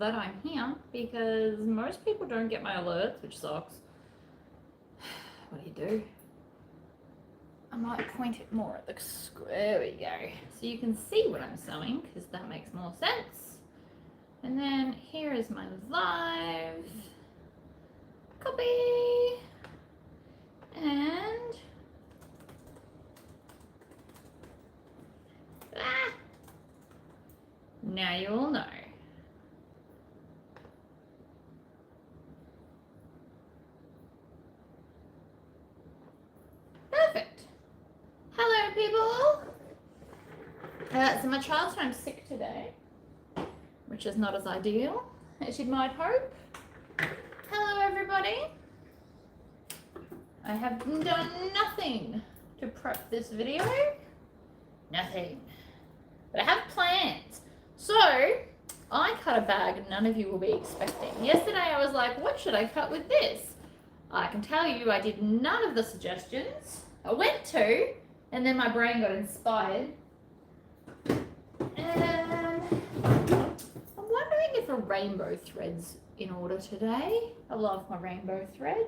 that I'm here because most people don't get my alerts, which sucks. What do? I might point it more at the screen. There we go. So you can see what I'm sewing because that makes more sense. And then here is my live copy. And now you all know. Perfect. Hello, people. So my child's home sick today, which is not as ideal as you might hope. Hello, everybody. I have done nothing to prep this video. Nothing. But I have plans. So, I cut a bag none of you will be expecting. Yesterday I was like, what should I cut with this? I can tell you I did none of the suggestions. I went to, and then my brain got inspired. And I'm wondering if a rainbow thread's in order today. I love my rainbow thread.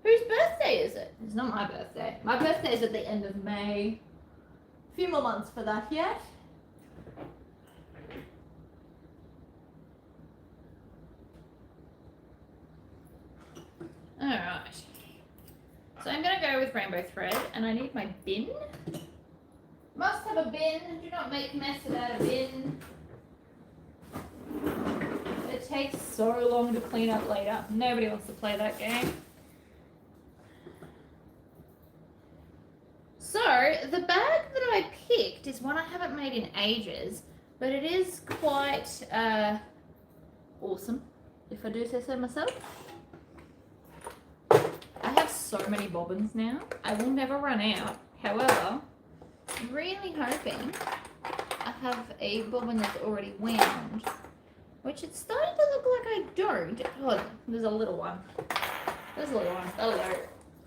Whose birthday is it? It's not my birthday. My birthday is at the end of May. A few more months for that yet. Alright. So I'm going to go with rainbow thread, and I need my bin. Must have a bin. Do not make mess without a bin. It takes so long to clean up later. Nobody wants to play that game. So, the bag that I picked is one I haven't made in ages, but it is quite awesome, if I do say so myself. I have so many bobbins now. I will never run out. However, I'm really hoping I have a bobbin that's already wound, which it's starting to look like I don't. Oh, there's a little one. There's a little one. That'll go.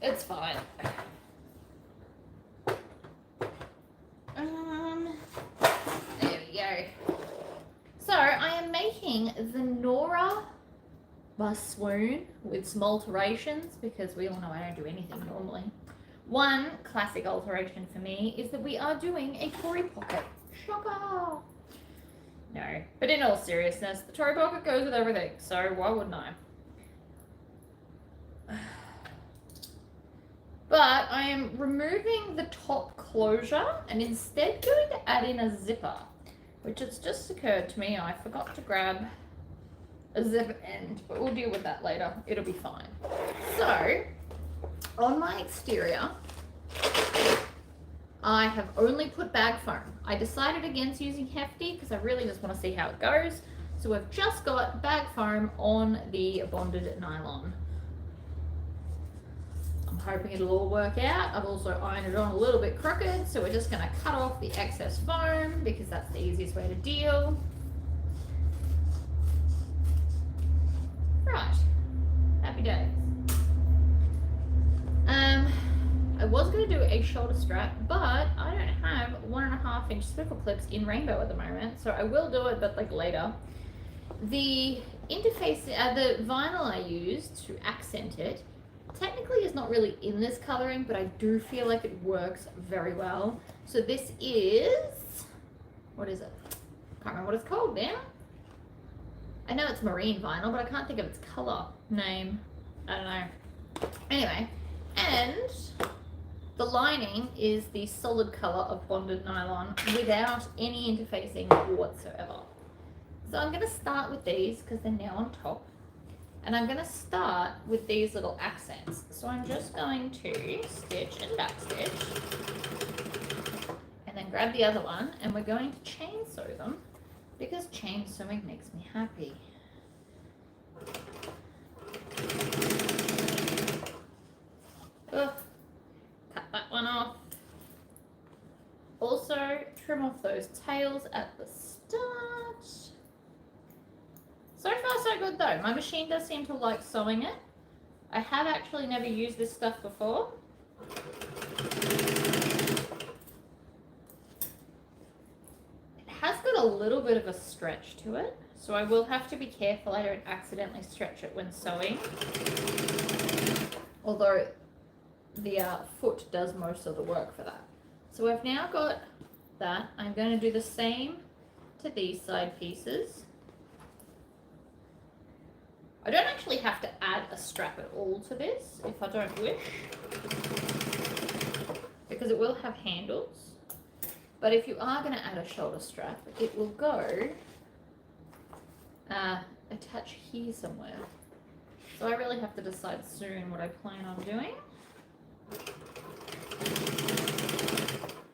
It's fine. There we go. So I am making the Nora by Swoon with some alterations because we all know I don't do anything normally. One classic alteration for me is that we are doing a Tory pocket. Shocker! No, but in all seriousness, the Tory pocket goes with everything, so why wouldn't I? But I am removing the top closure and instead going to add in a zipper, which has just occurred to me. I forgot to grab a zip end, but we'll deal with that later. It'll be fine. So, on my exterior, I have only put bag foam. I decided against using hefty because I really just want to see how it goes. So we've just got bag foam on the bonded nylon. I'm hoping it'll all work out. I've also ironed it on a little bit crooked, so we're just going to cut off the excess foam because that's the easiest way to deal. Right, happy days. I was going to do a shoulder strap, but I don't have 1.5 inch swivel clips in rainbow at the moment, so I will do it, but like later. The interface, the vinyl I used to accent it, technically is not really in this coloring, but I do feel like it works very well. So this is, what is it? Can't remember what it's called now. I know it's marine vinyl, but I can't think of its color name. I don't know. Anyway, and the lining is the solid color of bonded nylon without any interfacing whatsoever. So I'm going to start with these because they're now on top. And I'm going to start with these little accents. So I'm just going to stitch and backstitch. And then grab the other one. And we're going to chain sew them because chain sewing makes me happy. Ugh. Cut that one off. Also, trim off those tails at the start. So far so good though. My machine does seem to like sewing it. I have actually never used this stuff before. It has got a little bit of a stretch to it. So I will have to be careful I don't accidentally stretch it when sewing. Although the foot does most of the work for that. So I've now got that. I'm going to do the same to these side pieces. I don't actually have to add a strap at all to this if I don't wish, because it will have handles. But if you are going to add a shoulder strap, it will go attach here somewhere. So I really have to decide soon what I plan on doing.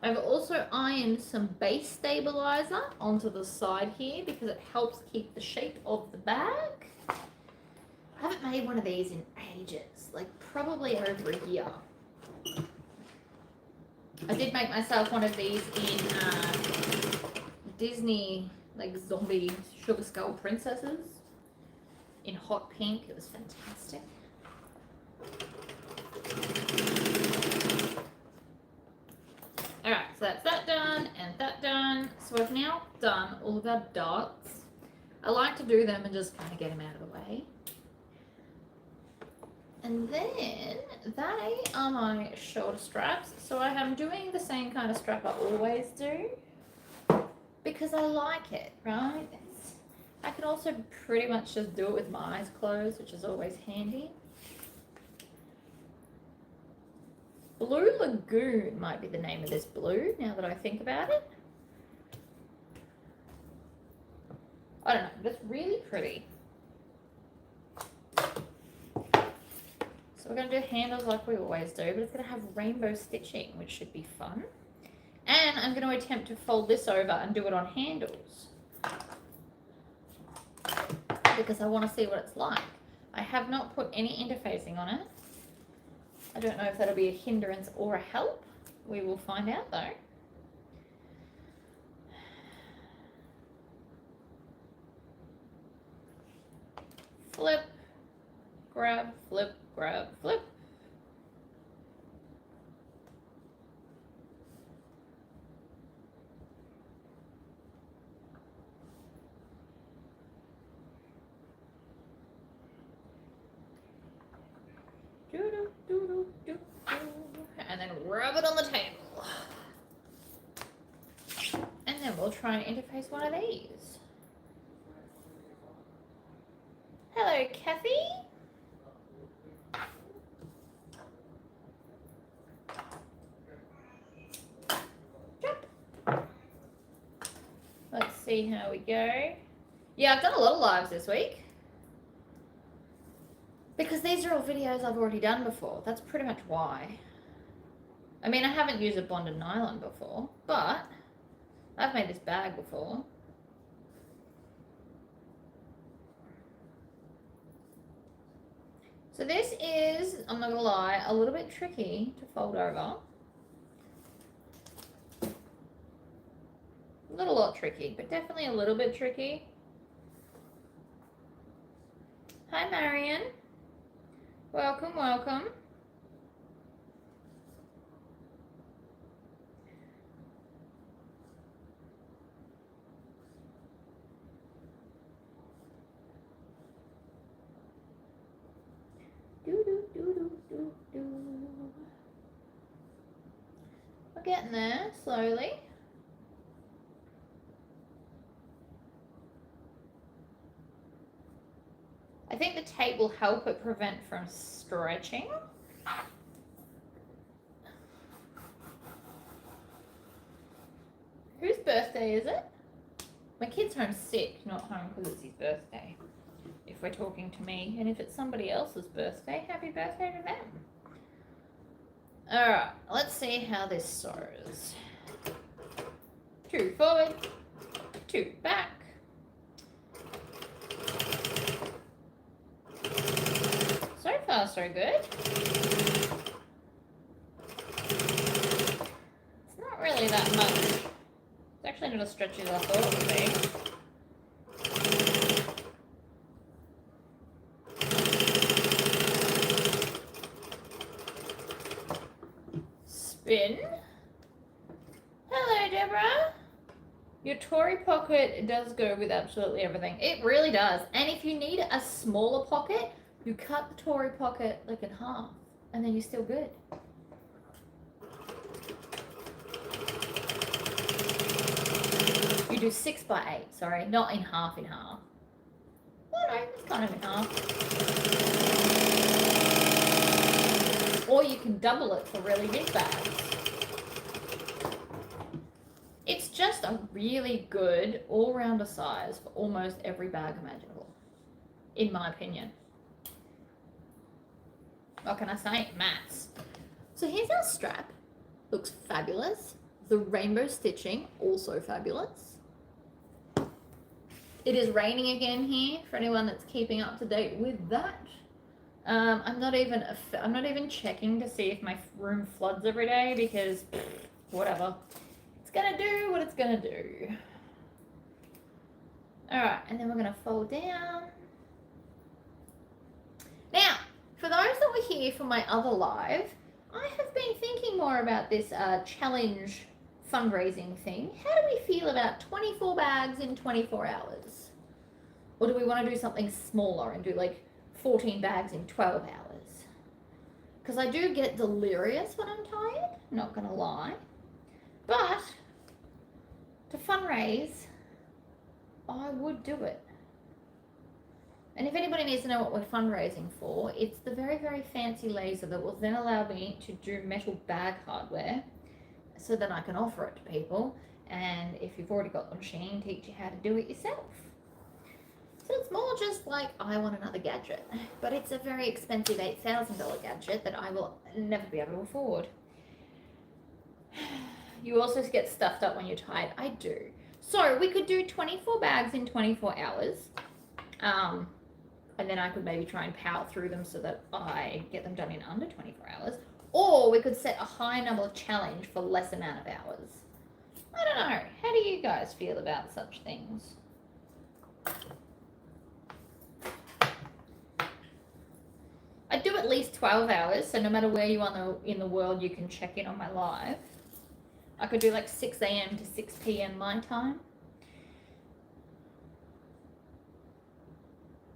I've also ironed some base stabilizer onto the side here because it helps keep the shape of the bag. I haven't made one of these in ages, like probably over a year. I did make myself one of these in Disney, like zombie sugar skull princesses in hot pink. It was fantastic. Alright, so that's that done and that done. So I've now done all of our darts. I like to do them and just kind of get them out of the way. And then they are my shoulder straps. So I am doing the same kind of strap I always do because I like it, right? I can also pretty much just do it with my eyes closed, which is always handy. Blue Lagoon might be the name of this blue, now that I think about it. I don't know, but it's really pretty. So we're going to do handles like we always do, but it's going to have rainbow stitching, which should be fun. And I'm going to attempt to fold this over and do it on handles, because I want to see what it's like. I have not put any interfacing on it. I don't know if that'll be a hindrance or a help. We will find out though. Flip, grab, flip, grab, flip. And then rub it on the table. And then we'll try and interface one of these. Hello, Kathy. Let's see how we go. Yeah, I've done a lot of lives this week, because these are all videos I've already done before. That's pretty much why. I mean, I haven't used a bonded nylon before, but I've made this bag before. So this is, I'm not gonna lie, a little bit tricky to fold over. Not a lot tricky, but definitely a little bit tricky. Hi, Marion. Welcome, welcome. We're getting there slowly. I think the tape will help it prevent from stretching. Whose birthday is it? My kid's home sick, not home because it's his birthday, if we're talking to me. And if it's somebody else's birthday, happy birthday to them. Alright, let's see how this sews. 2 forward, 2 back. So far, so good. It's not really that much. It's actually not as stretchy as I thought it would be. Spin. Hello, Deborah. Your Tory pocket does go with absolutely everything. It really does. And if you need a smaller pocket, you cut the Tory pocket like in half, and then you're still good. You do 6 by 8, sorry, not in half in half. Oh no, it's kind of in half. Or you can double it for really big bags. It's just a really good all-rounder size for almost every bag imaginable, in my opinion. What can I say? Maths. So here's our strap. Looks fabulous. The rainbow stitching, also fabulous. It is raining again here for anyone that's keeping up to date with that. I'm not even checking to see if my room floods every day because whatever. It's gonna do what it's gonna do. All right, and then we're gonna fold down. Now, for those that were here for my other live, I have been thinking more about this challenge fundraising thing. How do we feel about 24 bags in 24 hours? Or do we want to do something smaller and do like 14 bags in 12 hours? Because I do get delirious when I'm tired, not gonna lie. But to fundraise, I would do it. And if anybody needs to know what we're fundraising for, it's the very, very fancy laser that will then allow me to do metal bag hardware so that I can offer it to people. And if you've already got the machine, teach you how to do it yourself. So it's more just like, I want another gadget. But it's a very expensive $8,000 gadget that I will never be able to afford. You also get stuffed up when you're tired. I do. So we could do 24 bags in 24 hours. And then I could maybe try and power through them so that I get them done in under 24 hours. Or we could set a high number challenge for less amount of hours. I don't know. How do you guys feel about such things? I do at least 12 hours, so no matter where you are in the world, you can check in on my live. I could do like 6 a.m. to 6 p.m. my time.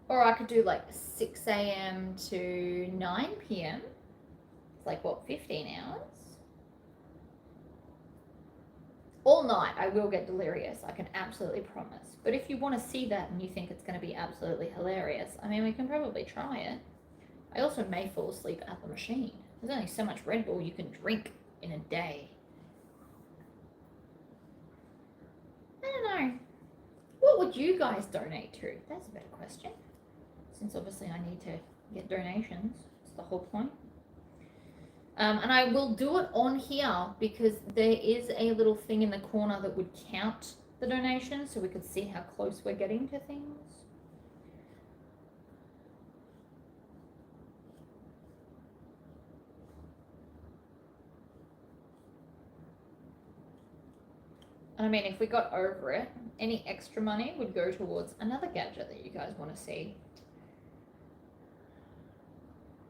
Or I could do like 6 a.m. to 9 p.m. It's like, what, 15 hours? All night I will get delirious, I can absolutely promise. But if you want to see that and you think it's going to be absolutely hilarious, I mean, we can probably try it. I also may fall asleep at the machine. There's only so much Red Bull you can drink in a day. I don't know. What would you guys donate to? That's a better question. Since obviously I need to get donations. That's the whole point. And I will do it on here because there is a little thing in the corner that would count the donations so we could see how close we're getting to things. And I mean, if we got over it, any extra money would go towards another gadget that you guys want to see.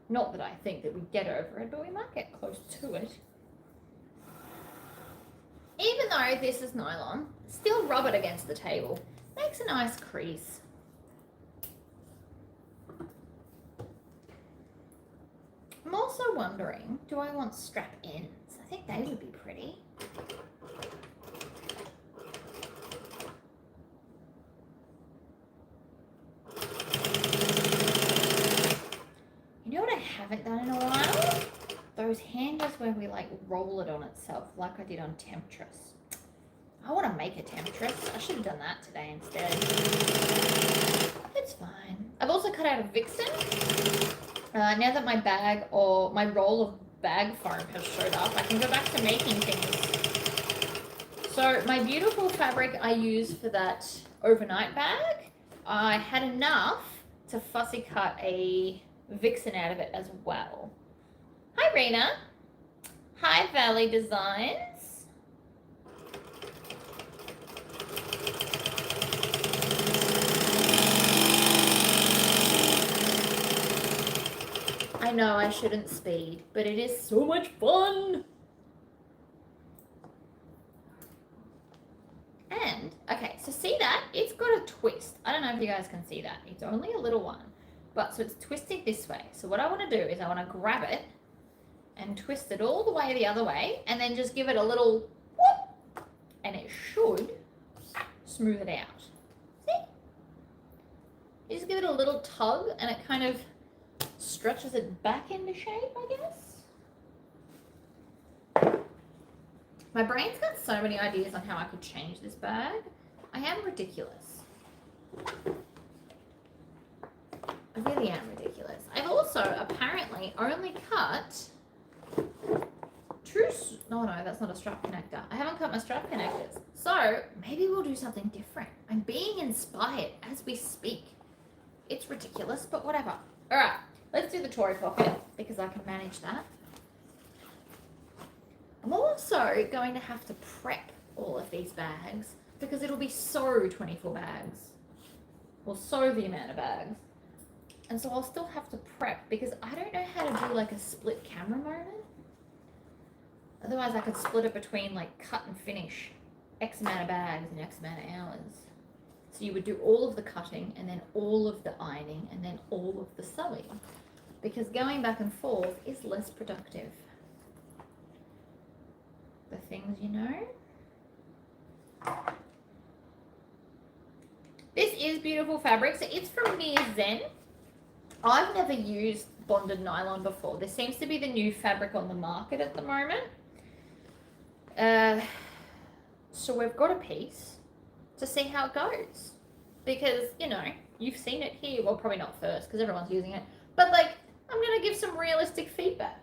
Not that I think that we'd get over it, but we might get close to it. Even though this is nylon, still rub it against the table. Makes a nice crease. I'm also wondering, do I want strap ends? I think they would be pretty. You know what I haven't done in a while? Those handles where we like roll it on itself like I did on Temptress. I want to make a Temptress. I should have done that today instead. It's fine. I've also cut out a Vixen. Now that my bag or my roll of bag foam has showed up, I can go back to making things. So my beautiful fabric I used for that overnight bag, I had enough to fussy cut a Vixen out of it as well. Hi Rena. Hi Valley Designs. I know I shouldn't speed, but it is so much fun. And know if you guys can see that. It's only a little one. But so it's twisted this way. So what I want to do is I want to grab it and twist it all the way the other way and then just give it a little whoop, and it should smooth it out. See? You just give it a little tug and it kind of stretches it back into shape, I guess. My brain's got so many ideas on how I could change this bag. I am ridiculous. I really am ridiculous. I've also apparently only cut no, that's not a strap connector. I haven't cut my strap connectors. So maybe we'll do something different. I'm being inspired as we speak. It's ridiculous, but whatever. All right, let's do the Tory pocket because I can manage that. I'm also going to have to prep all of these bags because it'll be so 24 bags. Or so the amount of bags. And so I'll still have to prep because I don't know how to do like a split camera moment. Otherwise I could split it between like cut and finish X amount of bags in X amount of hours. So you would do all of the cutting and then all of the ironing and then all of the sewing. Because going back and forth is less productive. The things you know. This is beautiful fabric. So it's from Zen. I've never used bonded nylon before. This seems to be the new fabric on the market at the moment. So we've got a piece to see how it goes. Because, you know, you've seen it here. Well, probably not first because everyone's using it. But, like, I'm going to give some realistic feedback.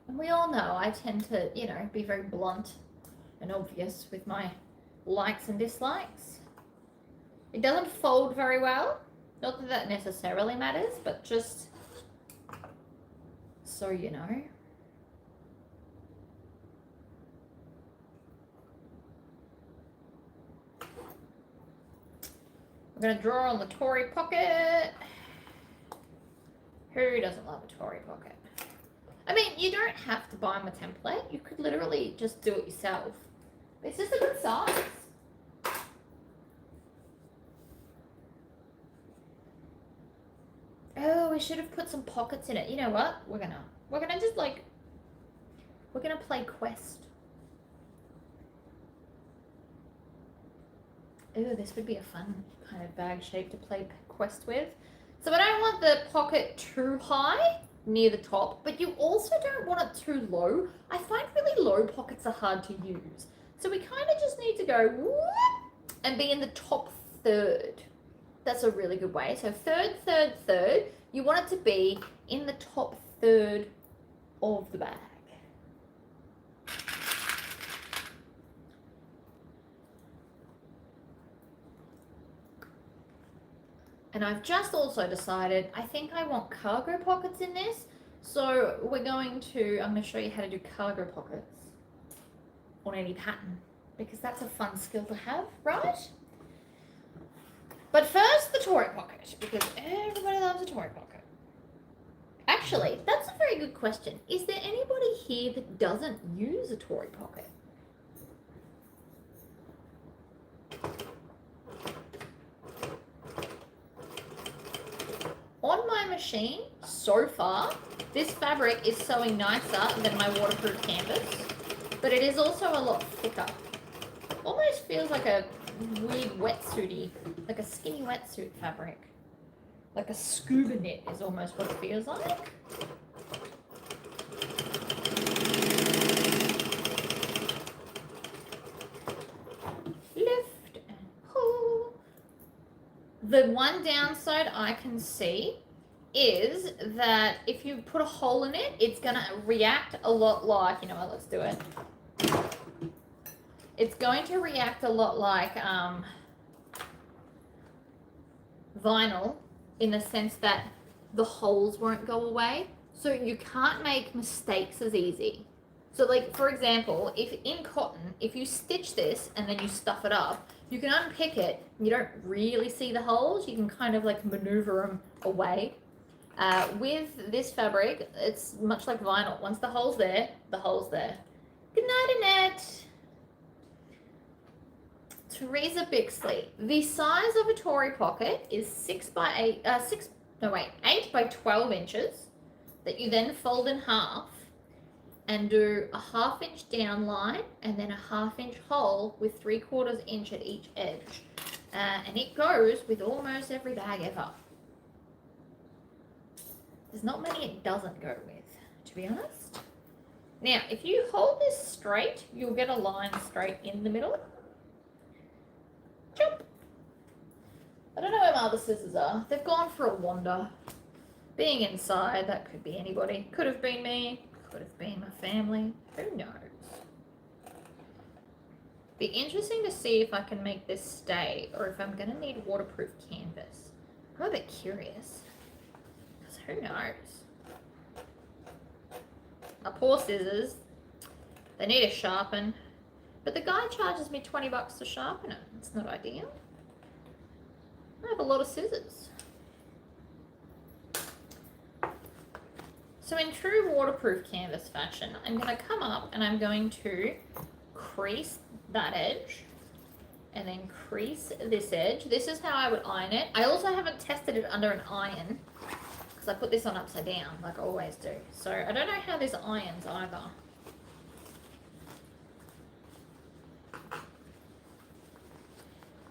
And we all know I tend to, you know, be very blunt and obvious with my likes and dislikes. It doesn't fold very well. Not that that necessarily matters, but just so you know. I'm going to draw on the Tory pocket. Who doesn't love a Tory pocket? I mean, you don't have to buy them a template. You could literally just do it yourself. But it's just a good size. Oh, we should have put some pockets in it. You know what? We're gonna just like, we're gonna play Quest. Oh, this would be a fun kind of bag shape to play Quest with. So I don't want the pocket too high near the top, but you also don't want it too low. I find really low pockets are hard to use. So we kind of just need to go whoop, and be in the top third. That's a really good way. So third. You want it to be in the top third of the bag. And I've just also decided, I think I want cargo pockets in this. So I'm going to show you how to do cargo pockets on any pattern, because that's a fun skill to have, right? But first, the Tory pocket, because everybody loves a Tory pocket. Actually, that's a very good question. Is there anybody here that doesn't use a Tory pocket? On my machine, so far, this fabric is sewing nicer than my waterproof canvas, but it is also a lot thicker. Almost feels like a weird wetsuity, like a skinny wetsuit fabric. Like a scuba knit is almost what it feels like. Lift and pull. The one downside I can see is that if you put a hole in it, it's going to react a lot like, you know what, let's do it. It's going to react a lot like vinyl, in the sense that the holes won't go away. So you can't make mistakes as easy. So like, for example, if in cotton, if you stitch this and then you stuff it up, you can unpick it. You don't really see the holes. You can kind of like maneuver them away. With this fabric, it's much like vinyl. Once the hole's there, the hole's there. Good night, Annette. Teresa Bixley. The size of a Tory pocket is 8 by 12 inches that you then fold in half and do a 1/2 inch down line and then a 1/2 inch hole with 3/4 inch at each edge. And it goes with almost every bag ever. There's not many it doesn't go with, to be honest. Now, if you hold this straight, you'll get a line straight in the middle. Chop. I don't know where my other scissors are. They've gone for a wander. Being inside, that could be anybody. Could have been me. Could have been my family. Who knows? Be interesting to see if I can make this stay or if I'm going to need waterproof canvas. I'm a bit curious. Because who knows? My poor scissors. They need a sharpen. But the guy charges me 20 bucks to sharpen it. It's not ideal. I have a lot of scissors. So in true waterproof canvas fashion, I'm going to come up and I'm going to crease that edge and then crease this edge. This is how I would iron it. I also haven't tested it under an iron because I put this on upside down like I always do. So I don't know how this irons either.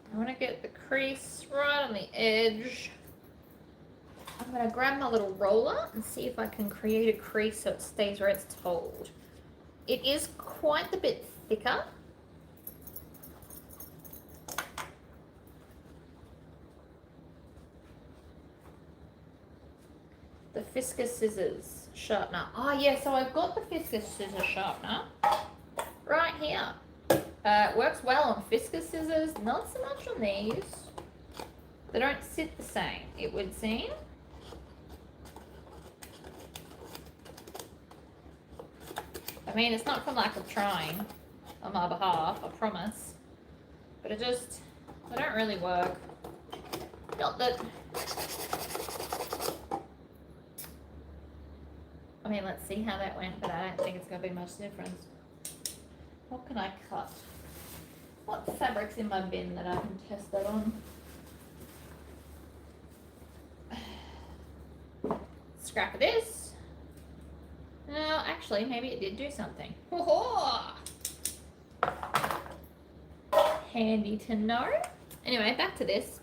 I want to get the crease right on the edge. I'm going to grab my little roller and see if I can create a crease so it stays where it's told. It is quite a bit thicker. The Fiskars scissors sharpener. Oh yeah, so I've got the Fiskars scissors sharpener right here. Works well on Fiskars scissors, not so much on these. They don't sit the same, it would seem. I mean, it's not from lack of trying on my behalf, I promise. But it just, they don't really work. Not that, I mean, let's see how that went, but I don't think it's going to be much difference. What can I cut? What fabric's in my bin that I can test that on? Scrap of this. No, actually, maybe it did do something. Handy to know. Anyway, back to this.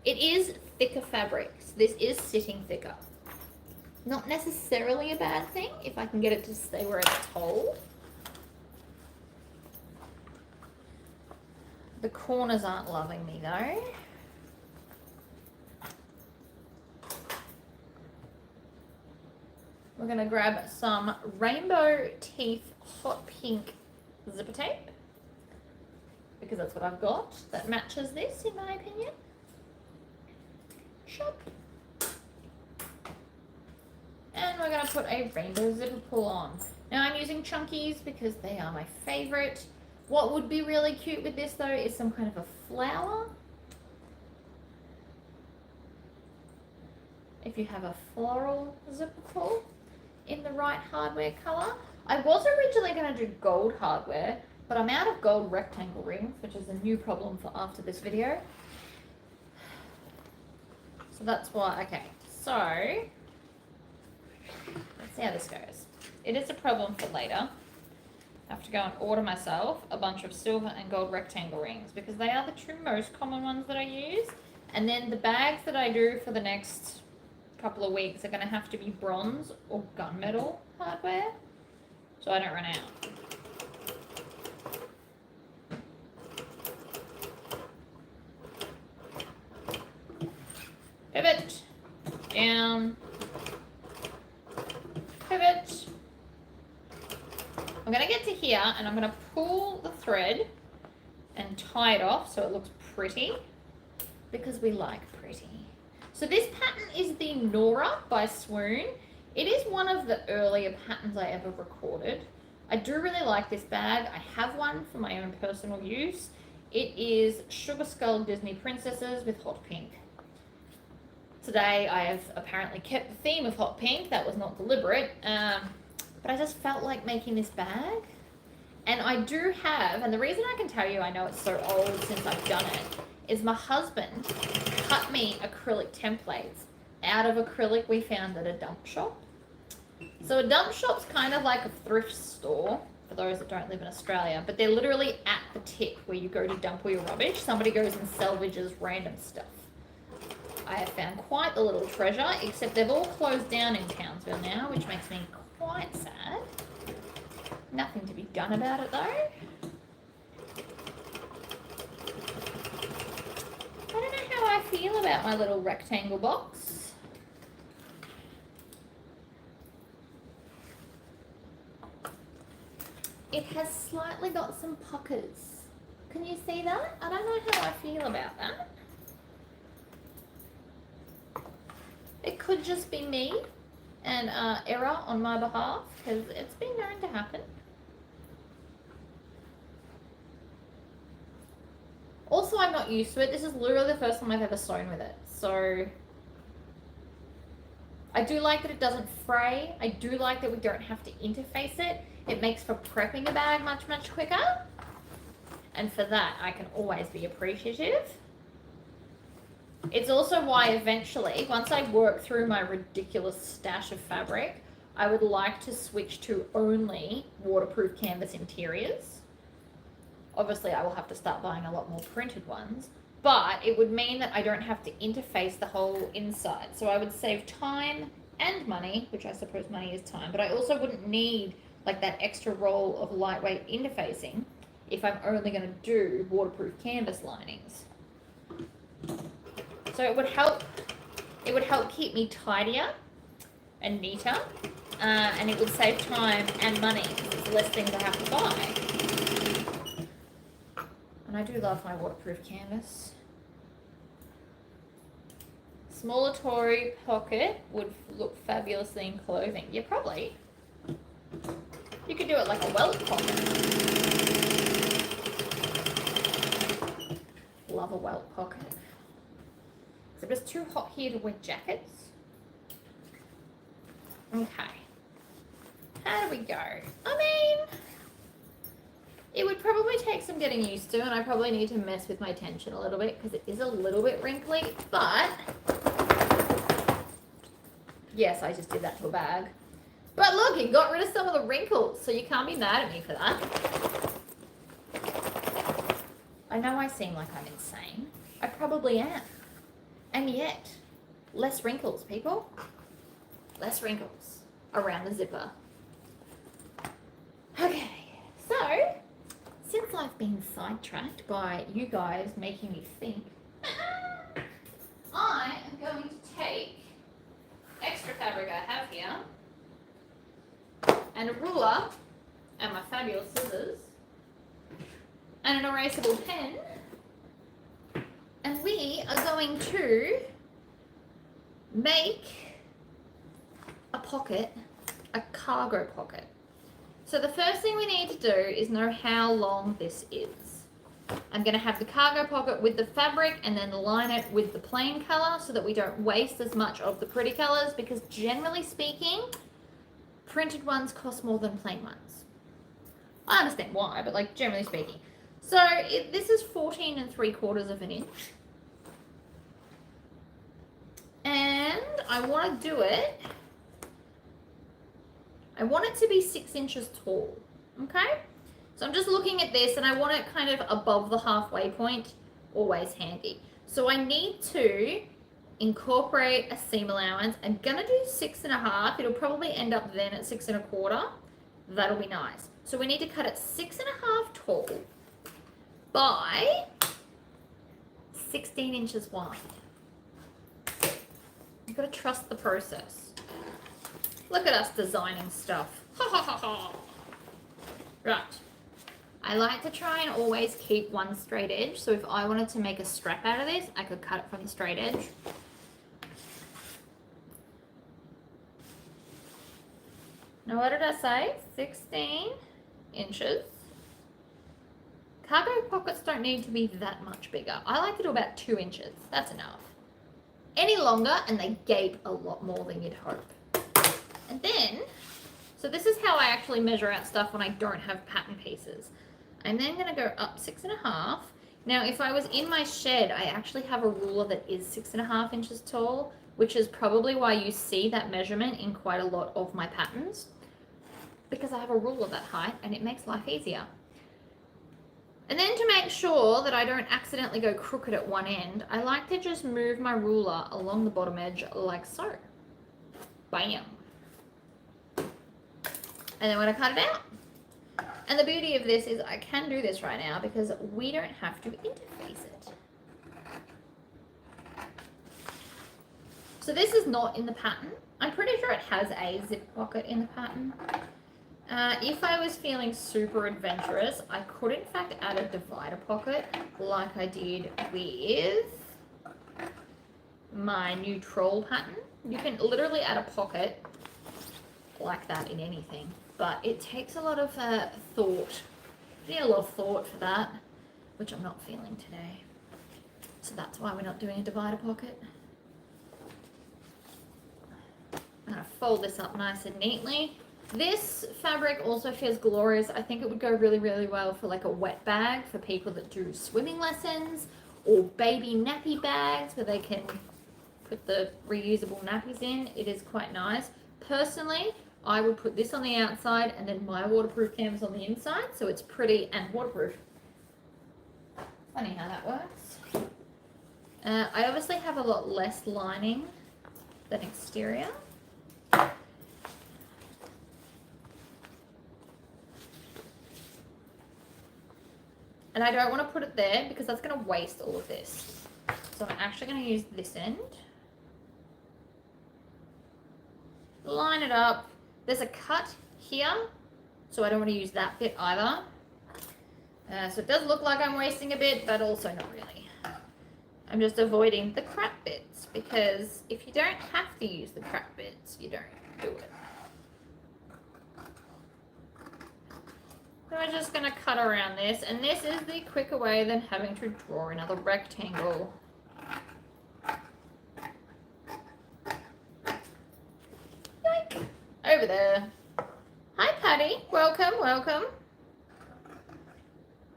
It is thicker fabrics. This is sitting thicker. Not necessarily a bad thing if I can get it to stay where it's told. The corners aren't loving me though. We're going to grab some Rainbow Teeth Hot Pink zipper tape because that's what I've got that matches this in my opinion. Chop. And we're going to put a rainbow zipper pull on. Now I'm using chunkies because they are my favorite. What would be really cute with this though is some kind of a flower. If you have a floral zipper pull in the right hardware color. I was originally going to do gold hardware, but I'm out of gold rectangle rings, which is a new problem for after this video. So that's why, okay, so let's see how this goes. It is a problem for later. I have to go and order myself a bunch of silver and gold rectangle rings because they are the two most common ones that I use. And then the bags that I do for the next couple of weeks are going to have to be bronze or gunmetal hardware so I don't run out. Pivot, down, pivot. I'm going to get to here and I'm going to pull the thread and tie it off so it looks pretty because we like pretty. So this pattern is the Nora by Swoon. It is one of the earlier patterns I ever recorded. I do really like this bag. I have one for my own personal use. It is Sugar Skull Disney Princesses with hot pink. Today I have apparently kept the theme of hot pink. That was not deliberate. But I just felt like making this bag. And I do have, and the reason I can tell you I know it's so old since I've done it, is my husband cut me acrylic templates out of acrylic we found at a dump shop. So a dump shop's kind of like a thrift store for those that don't live in Australia, but they're literally at the tip where you go to dump all your rubbish. Somebody goes and salvages random stuff. I have found quite the little treasure, except they've all closed down in Townsville now, which makes me quite sad. Nothing to be done about it though. I don't know how I feel about my little rectangle box. It has slightly got some puckers. Can you see that? I don't know how I feel about that. It could just be me and error on my behalf, because it's been known to happen. Also, I'm not used to it. This is literally the first time I've ever sewn with it. So, I do like that it doesn't fray. I do like that we don't have to interface it. It makes for prepping a bag much, much quicker. And for that, I can always be appreciative. It's also why eventually, once I work through my ridiculous stash of fabric, I would like to switch to only waterproof canvas interiors. Obviously, I will have to start buying a lot more printed ones, but it would mean that I don't have to interface the whole inside. So I would save time and money, which I suppose money is time, but I also wouldn't need like that extra roll of lightweight interfacing if I'm only going to do waterproof canvas linings. So it would help keep me tidier and neater, and it would save time and money because it's less things I have to buy. And I do love my waterproof canvas. Smaller Tory pocket would look fabulously in clothing. Yeah, probably. You could do it like a welt pocket. Love a welt pocket. Except it's too hot here to wear jackets. Okay. How do we go? I mean, it would probably take some getting used to, and I probably need to mess with my tension a little bit because it is a little bit wrinkly, but yes, I just did that to a bag. But look, it got rid of some of the wrinkles, so you can't be mad at me for that. I know I seem like I'm insane. I probably am. And yet, less wrinkles, people. Less wrinkles around the zipper. Okay, so since I've been sidetracked by you guys making me think, I am going to take extra fabric I have here and a ruler and my fabulous scissors and an erasable pen, and we are going to make a pocket, a cargo pocket. So the first thing we need to do is know how long this is. I'm going to have the cargo pocket with the fabric and then line it with the plain color so that we don't waste as much of the pretty colors, because generally speaking, printed ones cost more than plain ones. I understand why, but like generally speaking. So this is 14 3/4 of an inch. And I want to do it, I want it to be 6 inches tall, okay? So I'm just looking at this and I want it kind of above the halfway point, always handy. So I need to incorporate a seam allowance. I'm gonna do 6.5. It'll probably end up then at 6 1/4. That'll be nice. So we need to cut it 6.5 tall by 16 inches wide. You've got to trust the process. Look at us designing stuff. Ha ha ha ha. Right. I like to try and always keep one straight edge. So if I wanted to make a strap out of this, I could cut it from the straight edge. Now what did I say? 16 inches. Cargo pockets don't need to be that much bigger. I like to do about 2 inches. That's enough. Any longer and they gape a lot more than you'd hope. And then So this is how I actually measure out stuff when I don't have pattern pieces. I'm then going to go up 6.5. Now, if I was in my shed, I actually have a ruler that is 6.5 inches tall, which is probably why you see that measurement in quite a lot of my patterns, because I have a ruler that height and it makes life easier. And then to make sure that I don't accidentally go crooked at one end, I like to just move my ruler along the bottom edge like so. Bam. And then when I cut it out. And the beauty of this is I can do this right now because we don't have to interface it. So this is not in the pattern. I'm pretty sure it has a zip pocket in the pattern. If I was feeling super adventurous, I could in fact add a divider pocket like I did with my new troll pattern. You can literally add a pocket like that in anything, but it takes a lot of thought. You need a lot of thought for that, which I'm not feeling today. So that's why we're not doing a divider pocket. I'm going to fold this up nice and neatly. This fabric also feels glorious. I think it would go really, really well for like a wet bag for people that do swimming lessons, or baby nappy bags where they can put the reusable nappies in. It is quite nice. Personally, I would put this on the outside and then my waterproof canvas on the inside, so it's pretty and waterproof. Funny how that works. I obviously have a lot less lining than exterior. And I don't want to put it there because that's going to waste all of this. So I'm actually going to use this end. Line it up. There's a cut here, so I don't want to use that bit either. So it does look like I'm wasting a bit, but also not really. I'm just avoiding the crap bits, because if you don't have to use the crap bits, you don't do it. So we're just going to cut around this, and this is the quicker way than having to draw another rectangle. Yoink! Over there. Hi Patty, welcome, welcome.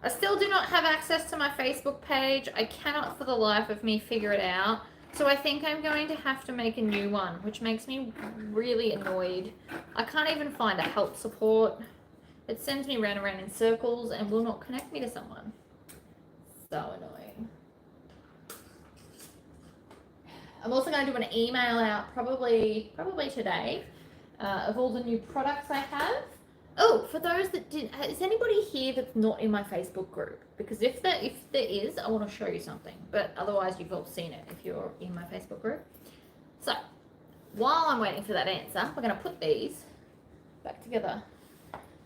I still do not have access to my Facebook page. I cannot for the life of me figure it out. So I think I'm going to have to make a new one, which makes me really annoyed. I can't even find a help support. It sends me round and round in circles and will not connect me to someone. So annoying. I'm also going to do an email out probably today of all the new products I have. Oh, for those that didn't, is anybody here that's not in my Facebook group? Because if there is, I want to show you something. But otherwise, you've all seen it if you're in my Facebook group. So, while I'm waiting for that answer, we're going to put these back together.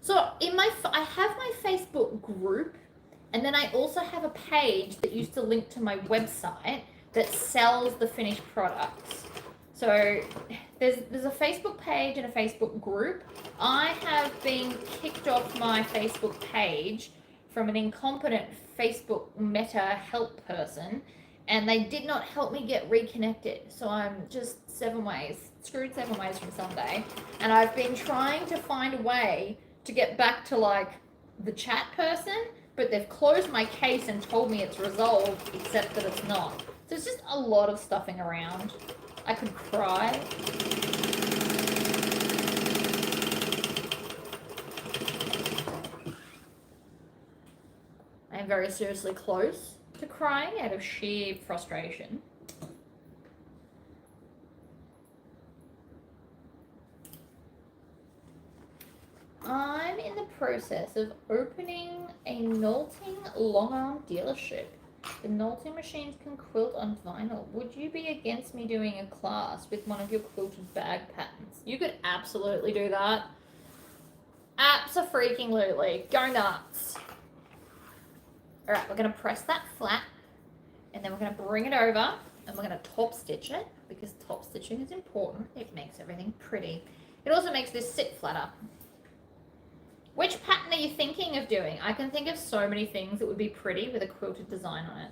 So, I have my Facebook group, and then I also have a page that used to link to my website that sells the finished products. So there's a Facebook page and a Facebook group. I have been kicked off my Facebook page from an incompetent Facebook Meta help person, and they did not help me get reconnected. So I'm just screwed 7 ways from Sunday. And I've been trying to find a way to get back to like the chat person, but they've closed my case and told me it's resolved, except that it's not. So it's just a lot of stuffing around. I could cry. I am very seriously close to crying out of sheer frustration. I'm in the process of opening a knolting long arm dealership. The knolting machines can quilt on vinyl. Would you be against me doing a class with one of your quilted bag patterns? You could absolutely do that. Abso-freaking-lutely. Go nuts. Alright, we're going to press that flat, and then we're going to bring it over, and we're going to top stitch it, because top stitching is important. It makes everything pretty. It also makes this sit flatter. Which pattern are you thinking of doing? I can think of so many things that would be pretty with a quilted design on it.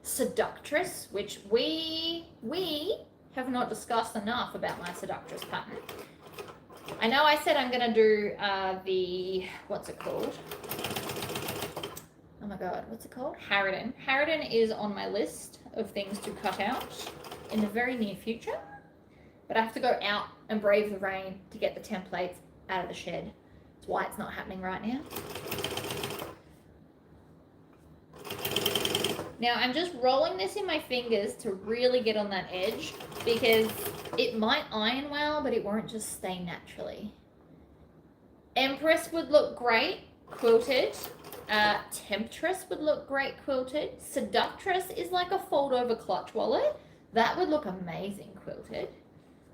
Seductress, which we have not discussed enough about my Seductress pattern. I know I said I'm gonna do the, what's it called? Oh my god, what's it called? Harridan. Harridan is on my list of things to cut out in the very near future. But I have to go out and brave the rain to get the templates out of the shed. That's why it's not happening right now. Now I'm just rolling this in my fingers to really get on that edge because it might iron well, but it won't just stay naturally. Empress would look great quilted. Temptress would look great quilted. Seductress is like a fold over clutch wallet. That would look amazing quilted.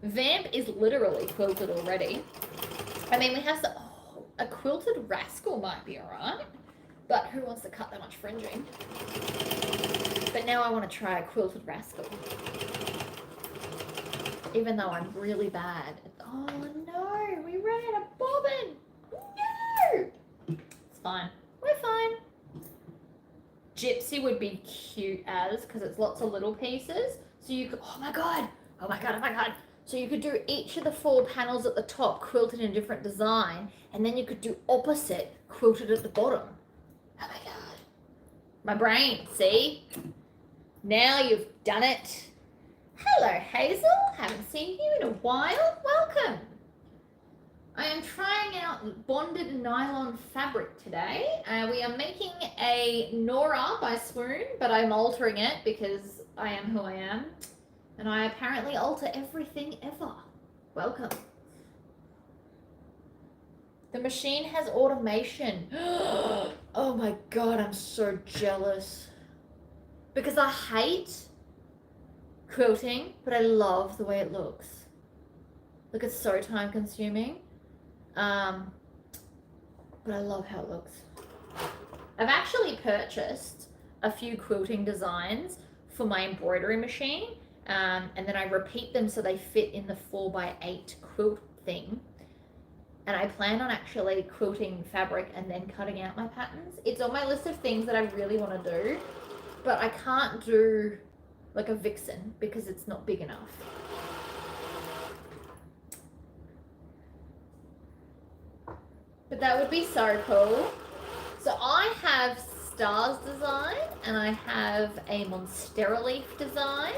Vamp is literally quilted already. I mean, we have some, a quilted rascal might be alright, but who wants to cut that much fringing? But now I want to try a quilted rascal. Even though I'm really bad. Oh no, we ran out of bobbin. No! It's fine. We're fine. Gypsy would be cute as, because it's lots of little pieces. So you could, oh my god. So you could do each of the 4 panels at the top quilted in a different design, and then you could do opposite quilted at the bottom. Oh my god. My brain, see? Now you've done it. Hello, Hazel. Haven't seen you in a while. Welcome. I am trying out bonded nylon fabric today. We are making a Nora by Swoon, but I'm altering it because I am who I am. And I apparently alter everything ever. Welcome. The machine has automation. Oh my god, I'm so jealous. Because I hate quilting, but I love the way it looks. Look, it's so time consuming. But I love how it looks. I've actually purchased a few quilting designs for my embroidery machine. And then I repeat them so they fit in the 4x8 quilt thing. And I plan on actually quilting fabric and then cutting out my patterns. It's on my list of things that I really want to do, but I can't do like a vixen because it's not big enough. But that would be so cool. So I have stars design and I have a monstera leaf design.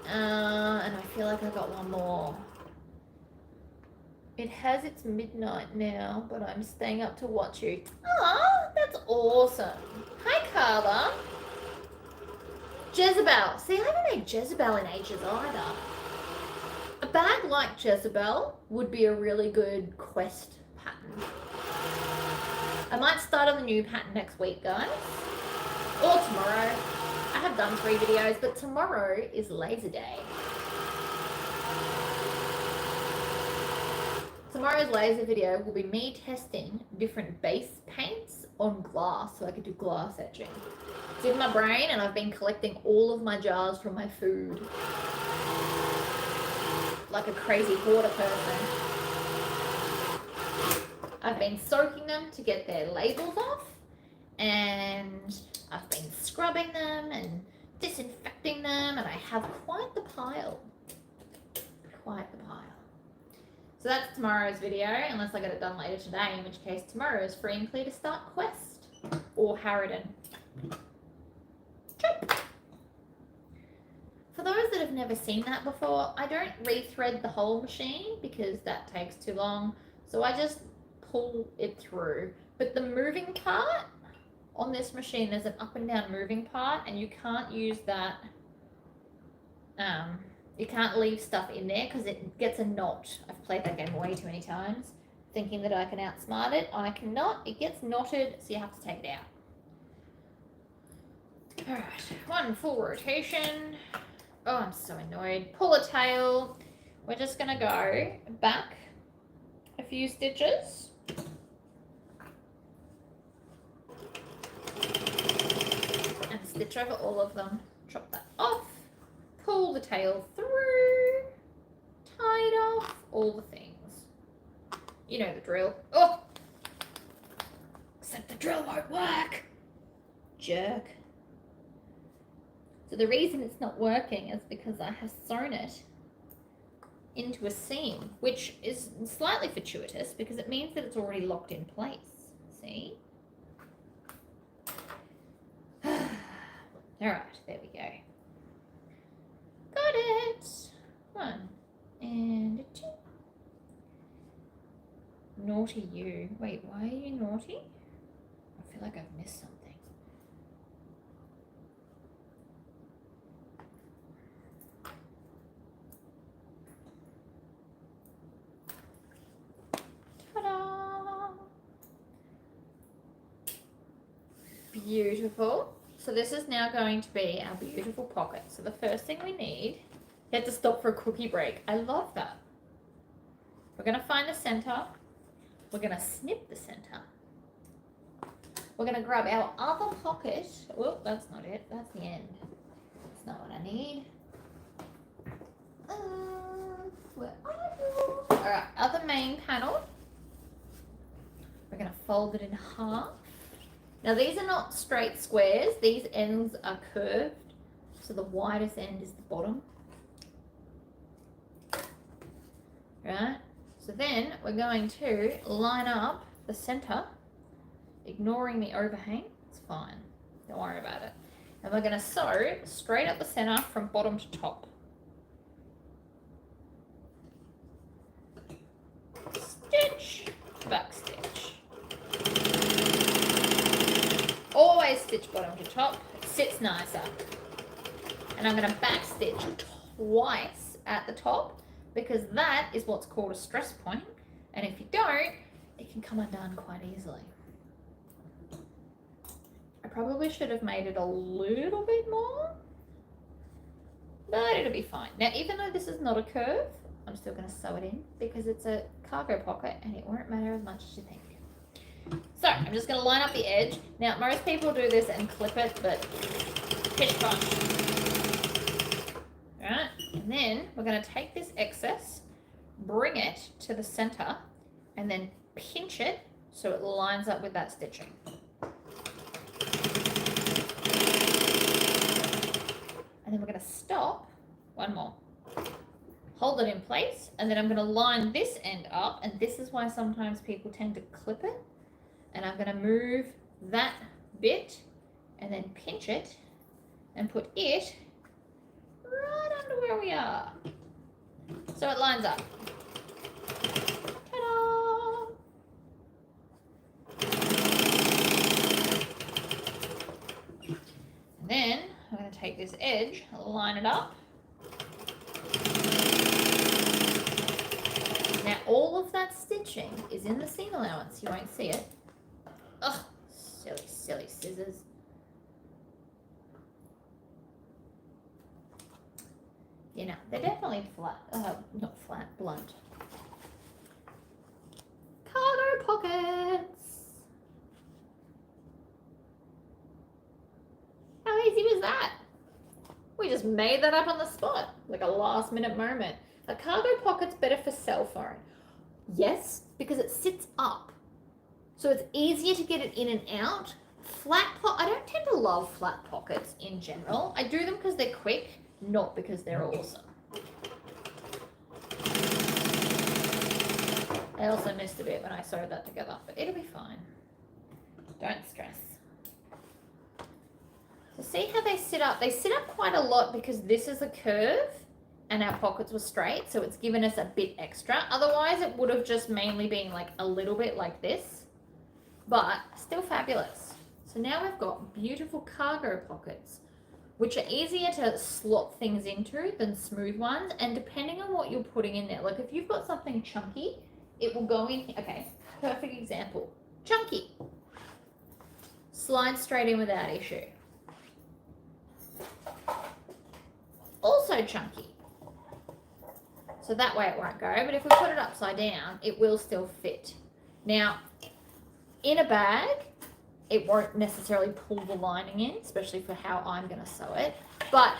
And I feel like I got one more. It has its midnight now, but I'm staying up to watch you. Aw, that's awesome. Hi, Carla. Jezebel. See, I haven't made Jezebel in ages either. A bag like Jezebel would be a really good quest pattern. I might start on the new pattern next week, guys. Or tomorrow. I have done 3 videos, but tomorrow is laser day. Tomorrow's laser video will be me testing different base paints on glass, so I could do glass etching. It's in my brain, and I've been collecting all of my jars from my food. Like a crazy hoarder person. I've been soaking them to get their labels off, and I've been scrubbing them and disinfecting them, and I have quite the pile. Quite the pile. So that's tomorrow's video, unless I get it done later today, in which case tomorrow is free and clear to start Quest or Harridan. For those that have never seen that before, I don't rethread the whole machine because that takes too long. So I just pull it through. But the moving part on this machine, there's an up and down moving part, and you can't use that. You can't leave stuff in there because it gets a knot. I've played that game way too many times, thinking that I can outsmart it. I cannot. It gets knotted, so you have to take it out. All right, 1 full rotation. Oh, I'm so annoyed. Pull a tail. We're just gonna go back a few stitches. And stitch over all of them. Chop that off. Pull the tail through, tie it off, all the things. You know the drill. Oh! Except the drill won't work. Jerk. So the reason it's not working is because I have sewn it into a seam, which is slightly fortuitous because it means that it's already locked in place. See? All right, there we go. Got it. 1 and 2. Naughty you. Wait, why are you naughty? I feel like I've missed something. Ta-da! Beautiful. So this is now going to be our beautiful pocket. So the first thing we need, you have to stop for a cookie break. I love that. We're going to find the center. We're going to snip the center. We're going to grab our other pocket. Oh, that's not it. That's the end. That's not what I need. Where are you? All right, other main panel. We're going to fold it in half. Now these are not straight squares. These ends are curved. So the widest end is the bottom. Right? So then we're going to line up the center, ignoring the overhang. It's fine. Don't worry about it. And we're going to sew straight up the center from bottom to top. Stitch, back stitch. Always stitch bottom to top. It sits nicer. And I'm going to back stitch twice at the top, because that is what's called a stress point, and if you don't, it can come undone quite easily. I probably should have made it a little bit more, but it'll be fine. Now, even though this is not a curve, I'm still going to sew it in because it's a cargo pocket and it won't matter as much as you think. So, I'm just going to line up the edge. Now, most people do this and clip it, but pish posh. Right, and then we're going to take this excess, bring it to the center, and then pinch it so it lines up with that stitching. And then we're going to stop, one more, hold it in place, and then I'm going to line this end up, and this is why sometimes people tend to clip it, and I'm going to move that bit and then pinch it and put it right under where we are, so it lines up. Ta-da! And then I'm going to take this edge, line it up. Now all of that stitching is in the seam allowance. You won't see it. Ugh, silly, silly scissors. You know, they're definitely flat, not flat, blunt. Cargo pockets. How easy was that? We just made that up on the spot, like a last minute moment. A cargo pocket's better for cell phone. Yes, because it sits up. So it's easier to get it in and out. I don't tend to love flat pockets in general. I do them because they're quick, not because they're awesome. I also missed a bit when I sewed that together, but it'll be fine. Don't stress. So see how they sit up? They sit up quite a lot because this is a curve and our pockets were straight, so it's given us a bit extra. Otherwise, it would have just mainly been like a little bit like this, but still fabulous. So now we've got beautiful cargo pockets, which are easier to slot things into than smooth ones. And depending on what you're putting in there, like if you've got something chunky, it will go in. Okay, perfect example. Chunky. Slide straight in without issue. Also chunky. So that way it won't go. But if we put it upside down, it will still fit. Now, in a bag, it won't necessarily pull the lining in, especially for how I'm going to sew it. But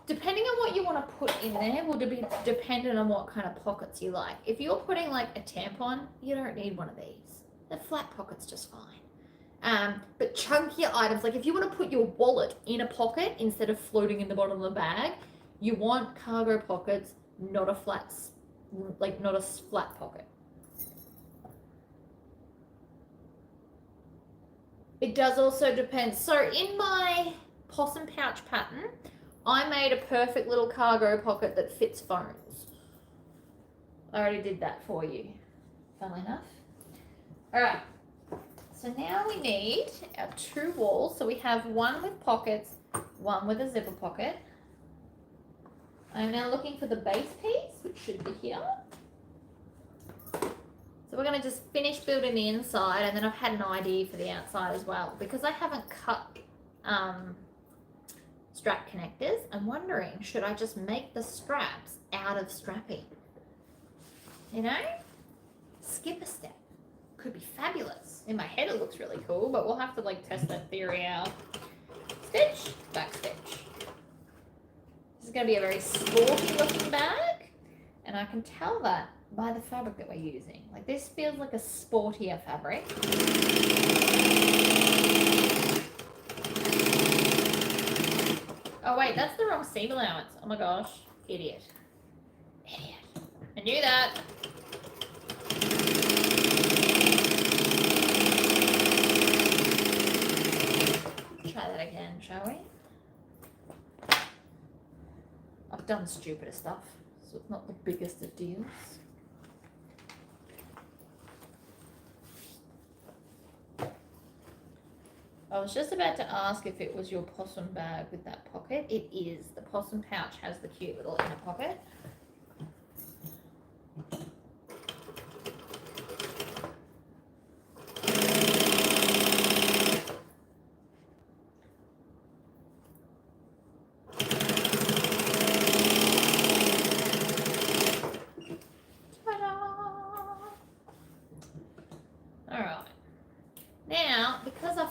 depending on what you want to put in there will be dependent on what kind of pockets you like. If you're putting like a tampon, you don't need one of these. The flat pocket's just fine. But chunkier items, like if you want to put your wallet in a pocket instead of floating in the bottom of the bag, you want cargo pockets, not a flat like not a flat pocket. It does also depend. So in my possum pouch pattern, I made a perfect little cargo pocket that fits phones. I already did that for you, funnily enough. All right, so now we need our 2 walls. So we have one with pockets, one with a zipper pocket. I'm now looking for the base piece, which should be here. So we're going to just finish building the inside, and then I've had an idea for the outside as well. Because I haven't cut strap connectors, I'm wondering, should I just make the straps out of strapping? You know? Skip a step. Could be fabulous. In my head it looks really cool, but we'll have to like test that theory out. Stitch, back stitch. This is going to be a very sporty looking bag, and I can tell that by the fabric that we're using. Like, this feels like a sportier fabric. Oh wait, that's the wrong seam allowance. Oh my gosh, idiot. Idiot. I knew that. Try that again, shall we? I've done stupider stuff, so it's not the biggest of deals. I was just about to ask if it was your possum bag with that pocket. It is. The possum pouch has the cute little inner pocket.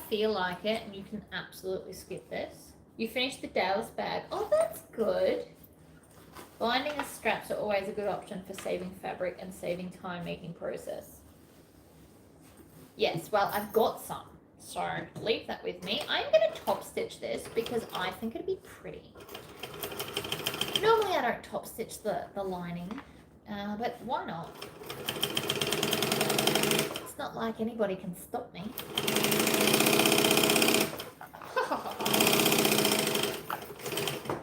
Feel like it, and you can absolutely skip this. You finished the Dallas bag. Oh, that's good. Binding the straps are always a good option for saving fabric and saving time making process. Yes, well, I've got some, so leave that with me. I'm going to top stitch this because I think it'd be pretty. Normally I don't top stitch the lining, but why not? It's not like anybody can stop me.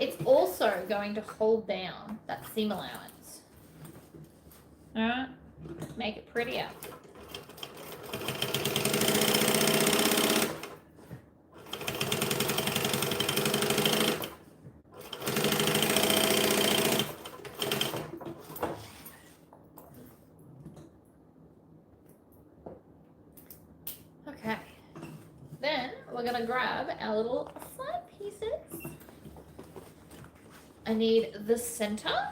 It's also going to hold down that seam allowance. Alright, make it prettier. Okay, then we're going to grab our little side pieces. I need the center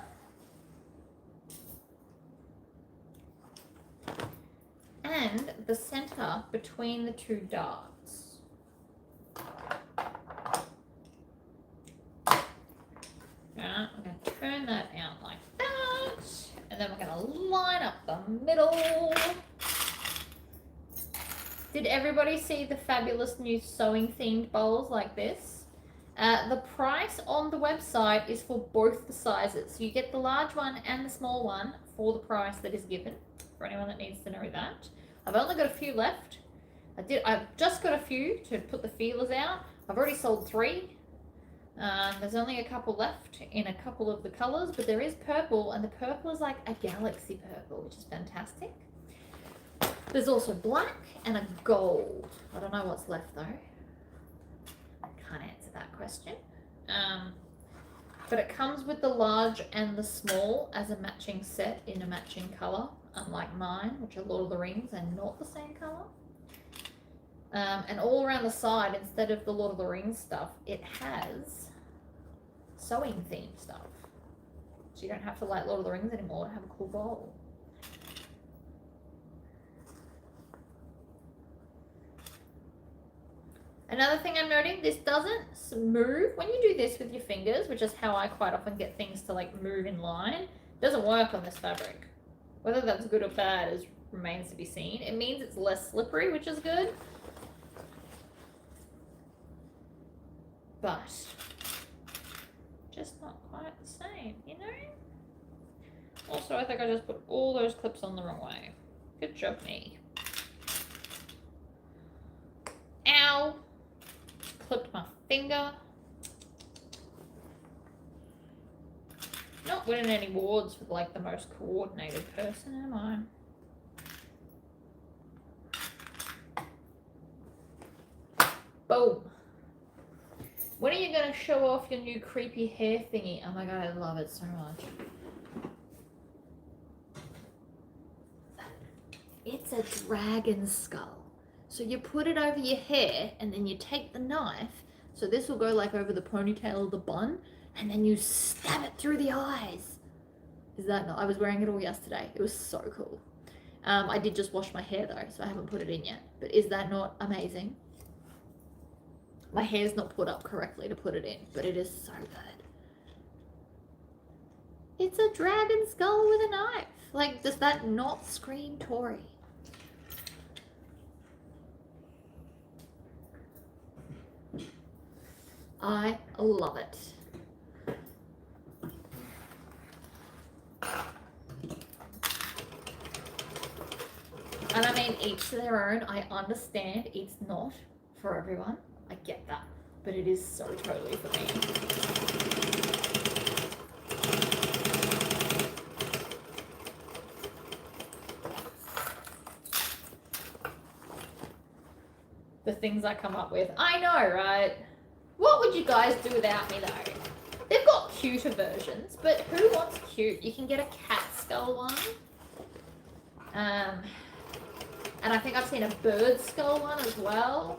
and the center between the 2 darts. Yeah, I'm going to turn that out like that, and then we're going to line up the middle. Did everybody see the fabulous new sewing themed bowls like this? The price on the website is for both the sizes. So you get the large one and the small one for the price that is given, for anyone that needs to know that. I've only got a few left. I've just got a few to put the feelers out. I've already sold 3. There's only a couple left in a couple of the colors, but there is purple, and the purple is like a galaxy purple, which is fantastic. There's also black and a gold. I don't know what's left though. Can't answer that question. But it comes with the large and the small as a matching set in a matching color, unlike mine, which are Lord of the Rings and not the same color. And all around the side, instead of the Lord of the Rings stuff, it has sewing themed stuff. So you don't have to like Lord of the Rings anymore to have a cool bowl. Another thing I'm noting, this doesn't move. When you do this with your fingers, which is how I quite often get things to like move in line, it doesn't work on this fabric. Whether that's good or bad remains to be seen. It means it's less slippery, which is good. But just not quite the same, you know? Also, I think I just put all those clips on the wrong way. Good job, me. Ow! Clipped my finger. Not winning any awards for like the most coordinated person, am I? Boom. When are you going to show off your new creepy hair thingy? Oh my god, I love it so much. It's a dragon skull. So you put it over your hair and then you take the knife. So this will go like over the ponytail of the bun and then you stab it through the eyes. Is that not? I was wearing it all yesterday. It was so cool. I did just wash my hair though, so I haven't put it in yet. But is that not amazing? My hair's not put up correctly to put it in, but it is so good. It's a dragon skull with a knife. Like, does that not scream Tori? I love it. And I mean, each to their own. I understand it's not for everyone. I get that. But it is so totally for me. The things I come up with. I know, right? What would you guys do without me, though? They've got cuter versions, but who wants cute? You can get a cat skull one. And I think I've seen a bird skull one as well.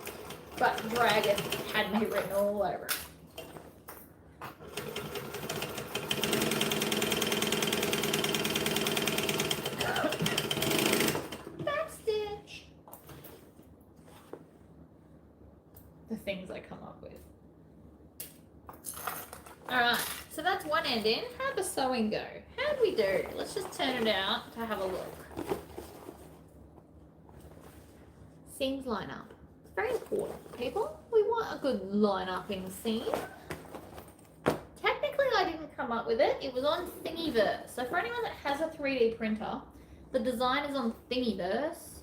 But dragon had me written all over it. Backstitch. The things I come up with. Alright, so that's one end in. How'd the sewing go? How'd we do? Let's just turn it out to have a look. Seams line up. It's very important, people. We want a good line-upping seam. Technically, I didn't come up with it. It was on Thingiverse. So for anyone that has a 3D printer, the design is on Thingiverse.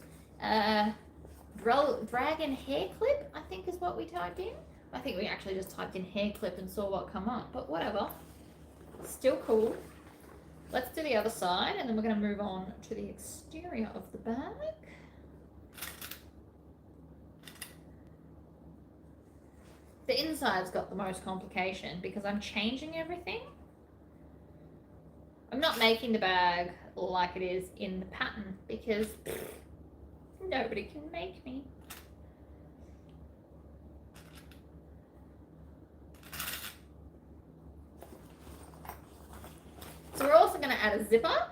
Dragon hair clip, I think is what we typed in. I think we actually just typed in hair clip and saw what come up, but whatever. Still cool. Let's do the other side, and then we're going to move on to the exterior of the bag. The inside's got the most complication because I'm changing everything. I'm not making the bag like it is in the pattern because nobody can make me. So we're also going to add a zipper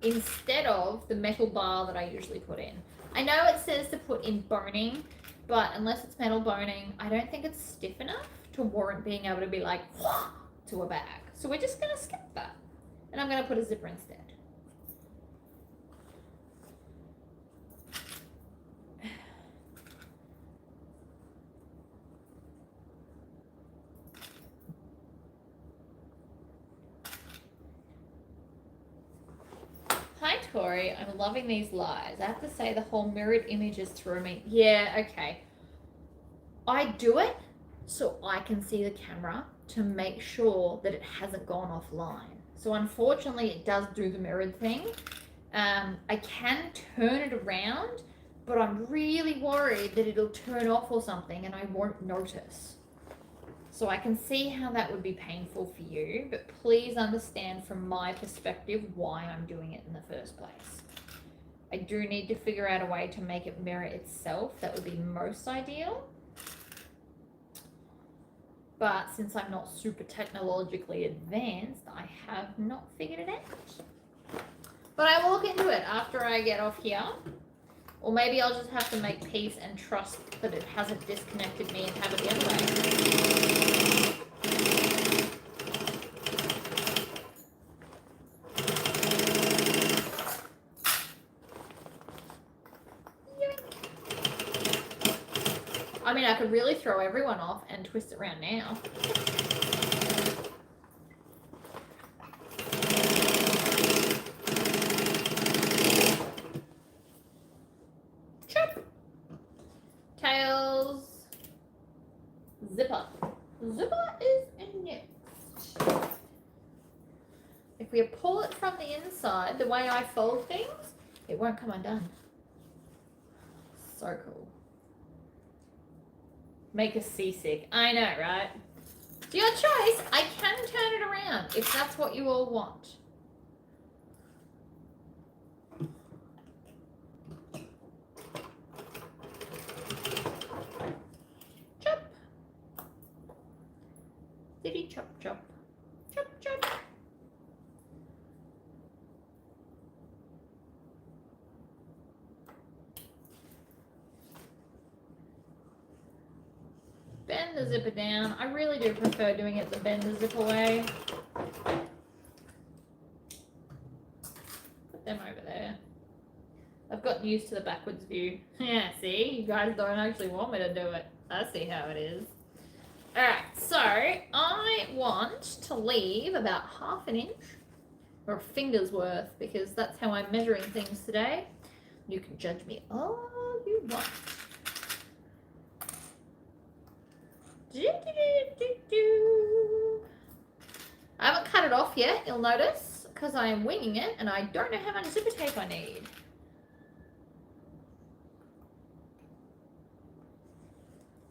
instead of the metal bar that I usually put in. I know it says to put in boning, but unless it's metal boning, I don't think it's stiff enough to warrant being able to be like to a bag. So we're just going to skip that. And I'm going to put a zipper instead. Hi Tori, I'm loving these lies. I have to say the whole mirrored images through me. Yeah, okay. I do it so I can see the camera to make sure that it hasn't gone offline. So unfortunately it does do the mirrored thing. I can turn it around, but I'm really worried that it'll turn off or something and I won't notice. So I can see how that would be painful for you, but please understand from my perspective why I'm doing it in the first place. I do need to figure out a way to make it mirror itself. That would be most ideal. But since I'm not super technologically advanced, I have not figured it out. But I will look into it after I get off here. Or maybe I'll just have to make peace and trust that it hasn't disconnected me and have it the other way. I mean, I could really throw everyone off and twist it around now. if we pull it from the inside, the way I fold things, it won't come undone. So cool. Make us seasick. I know, right? It's your choice. I can turn it around if that's what you all want. Chop. Diddy chop chop. Chop chop. Bend the zipper down. I really do prefer doing it the bend the zipper way. Put them over there. I've gotten used to the backwards view. Yeah, see? You guys don't actually want me to do it. I see how it is. Alright, so I want to leave about ½ an inch or a finger's worth because that's how I'm measuring things today. You can judge me all you want. I haven't cut it off yet, you'll notice, because I am winging it and I don't know how much zipper tape I need.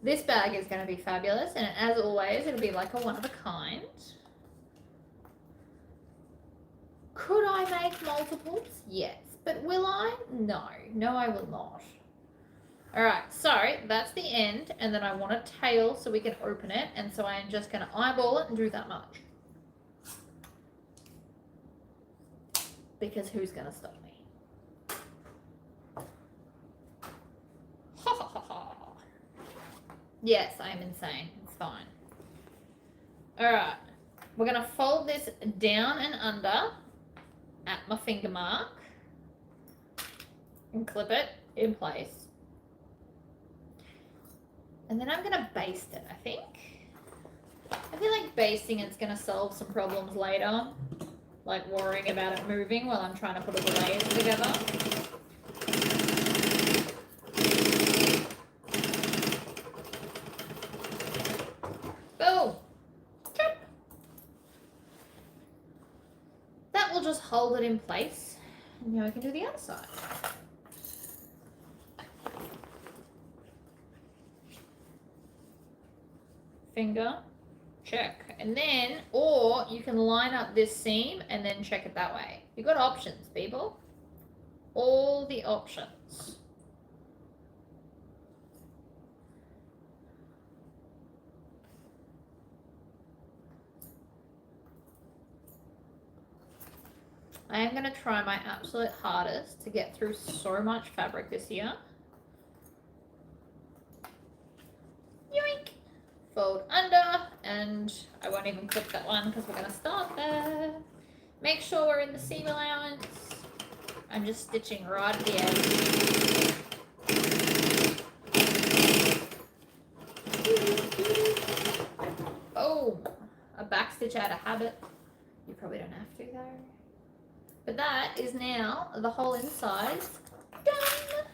This bag is going to be fabulous, and as always, it'll be like a one of a kind. Could I make multiples? Yes. But will I? No. No, I will not. Alright, so that's the end, and then I want a tail so we can open it, and so I'm just going to eyeball it and do that much. Because who's going to stop me? Ha ha ha ha. Yes, I am insane. It's fine. Alright, we're going to fold this down and under at my finger mark and clip it in place. And then I'm going to baste it, I think. I feel like basting it's going to solve some problems later, like worrying about it moving while I'm trying to put all the layers together. Boom! Chop! That will just hold it in place. And now I can do the other side. Finger, check, and then, or you can line up this seam and then check it that way. You've got options, people. All the options. I am going to try my absolute hardest to get through so much fabric this year. Yoink! Fold under, and I won't even clip that one because we're going to start there. Make sure we're in the seam allowance. I'm just stitching right at the edge. Oh, a back stitch out of habit. You probably don't have to though. But that is now the whole inside done.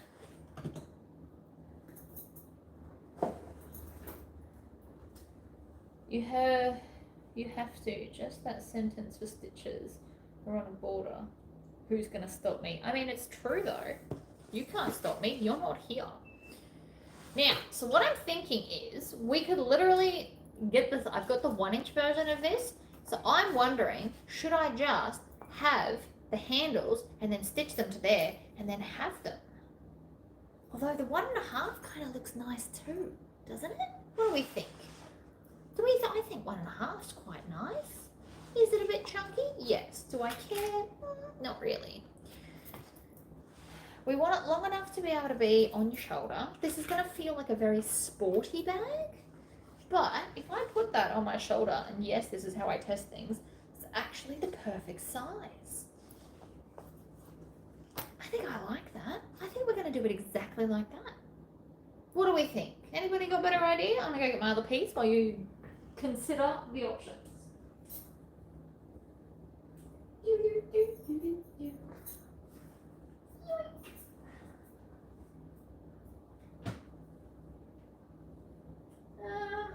You have to, just that sentence for stitches are on a border. Who's gonna stop me? I mean, it's true though. You can't stop me, you're not here. Now, so what I'm thinking is, we could literally get this, I've got the 1-inch version of this, so I'm wondering, should I just have the handles and then stitch them to there and then have them? Although the 1.5 kind of looks nice too, doesn't it? What do we think? I think 1.5 is quite nice. Is it a bit chunky? Yes. Do I care? Not really. We want it long enough to be able to be on your shoulder. This is going to feel like a very sporty bag. But if I put that on my shoulder, and yes, this is how I test things, it's actually the perfect size. I think I like that. I think we're going to do it exactly like that. What do we think? Anybody got a better idea? I'm going to go get my other piece while you consider the options.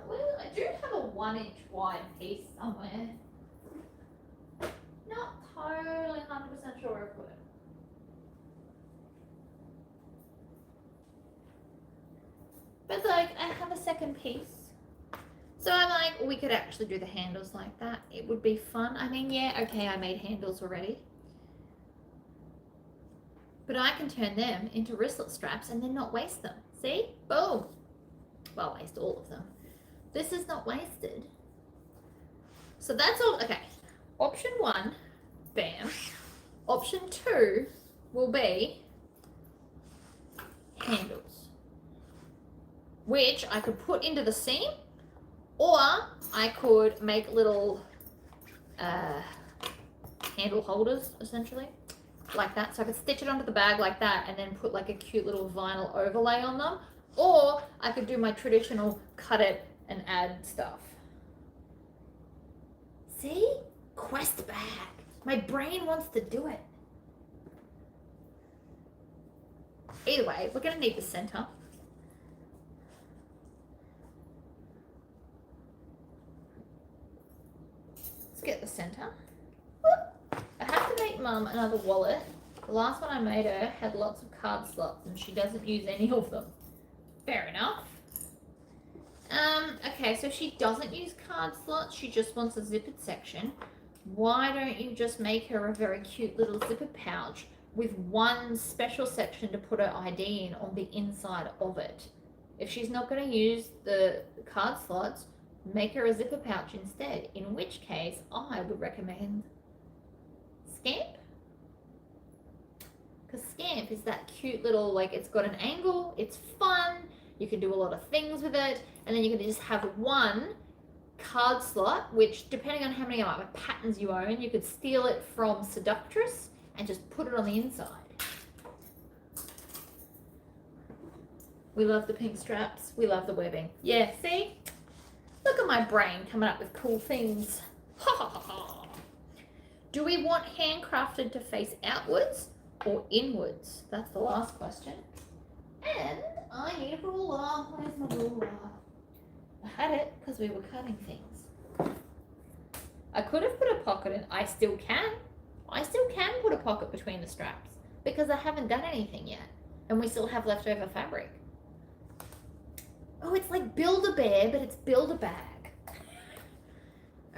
Well, I do have a 1-inch wide piece somewhere. Not But like, I have a second piece. So I'm like, we could actually do the handles like that. It would be fun. I mean, yeah, okay, I made handles already. But I can turn them into wristlet straps and then not waste them. See? Boom. Well, waste all of them. This is not wasted. So that's all. Okay. Option 1, bam. Option 2 will be handles, which I could put into the seam, or I could make little handle holders, essentially, like that. So I could stitch it onto the bag like that and then put like a cute little vinyl overlay on them, or I could do my traditional cut it and add stuff. See? Quest bag. My brain wants to do it. Either way, we're going to need the center. Let's get the center. I have to make Mum another wallet. The last one I made her had lots of card slots and she doesn't use any of them. Fair enough. Okay, so she doesn't use card slots. She just wants a zippered section. Why don't you just make her a very cute little zipper pouch with one special section to put her ID in on the inside of it? If she's not going to use the card slots, make her a zipper pouch instead, in which case I would recommend Scamp. Because Scamp is that cute little, like, it's got an angle, it's fun, you can do a lot of things with it, and then you can just have one card slot, which depending on how many patterns you own, you could steal it from Seductress and just put it on the inside. We love the pink straps, we love the webbing. Yeah, see? Look at my brain coming up with cool things. Ha ha ha ha. Do we want handcrafted to face outwards or inwards? That's the last question. And I need a ruler. Where's my ruler? I had it because we were cutting things. I could have put a pocket in. I still can. I still can put a pocket between the straps because I haven't done anything yet. And we still have leftover fabric. Oh, it's like Build-A-Bear, but it's Build-A-Bag.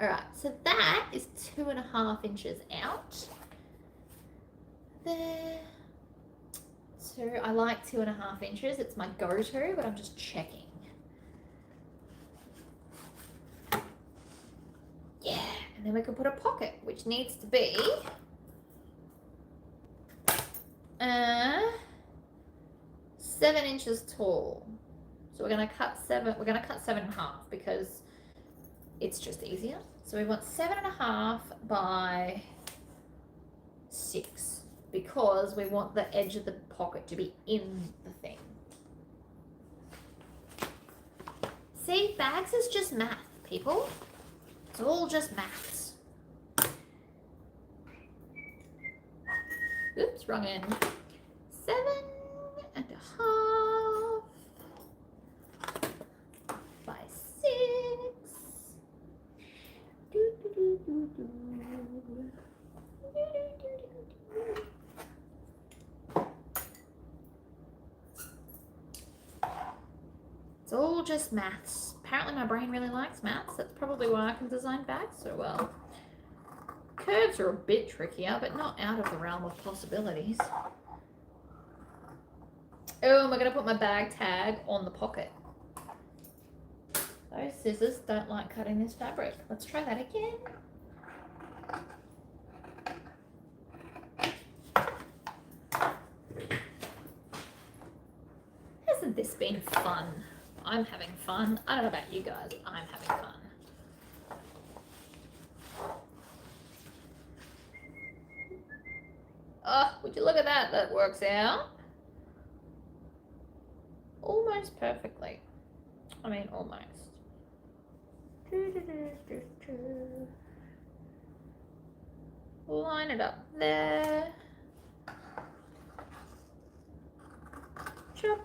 All right, so that is 2.5 inches out. There. So I like 2.5 inches. It's my go-to, but I'm just checking. Yeah, and then we can put a pocket, which needs to be 7 inches tall. So we're gonna cut 7.5 because it's just easier. So we want 7.5 by 6 because we want the edge of the pocket to be in the thing. See, bags is just math, people. It's all just maths. Oops, wrong end. 7.5 by 6. It's all just maths. Apparently my brain really likes maths. That's probably why I can design bags so well. Curves are a bit trickier, but not out of the realm of possibilities. Oh, and we're going to put my bag tag on the pocket. Those scissors don't like cutting this fabric. Let's try that again. Hasn't this been fun? I'm having fun. I don't know about you guys. I'm having fun. Oh, would you look at that? That works out almost perfectly. I mean, almost. Line it up there. Chop,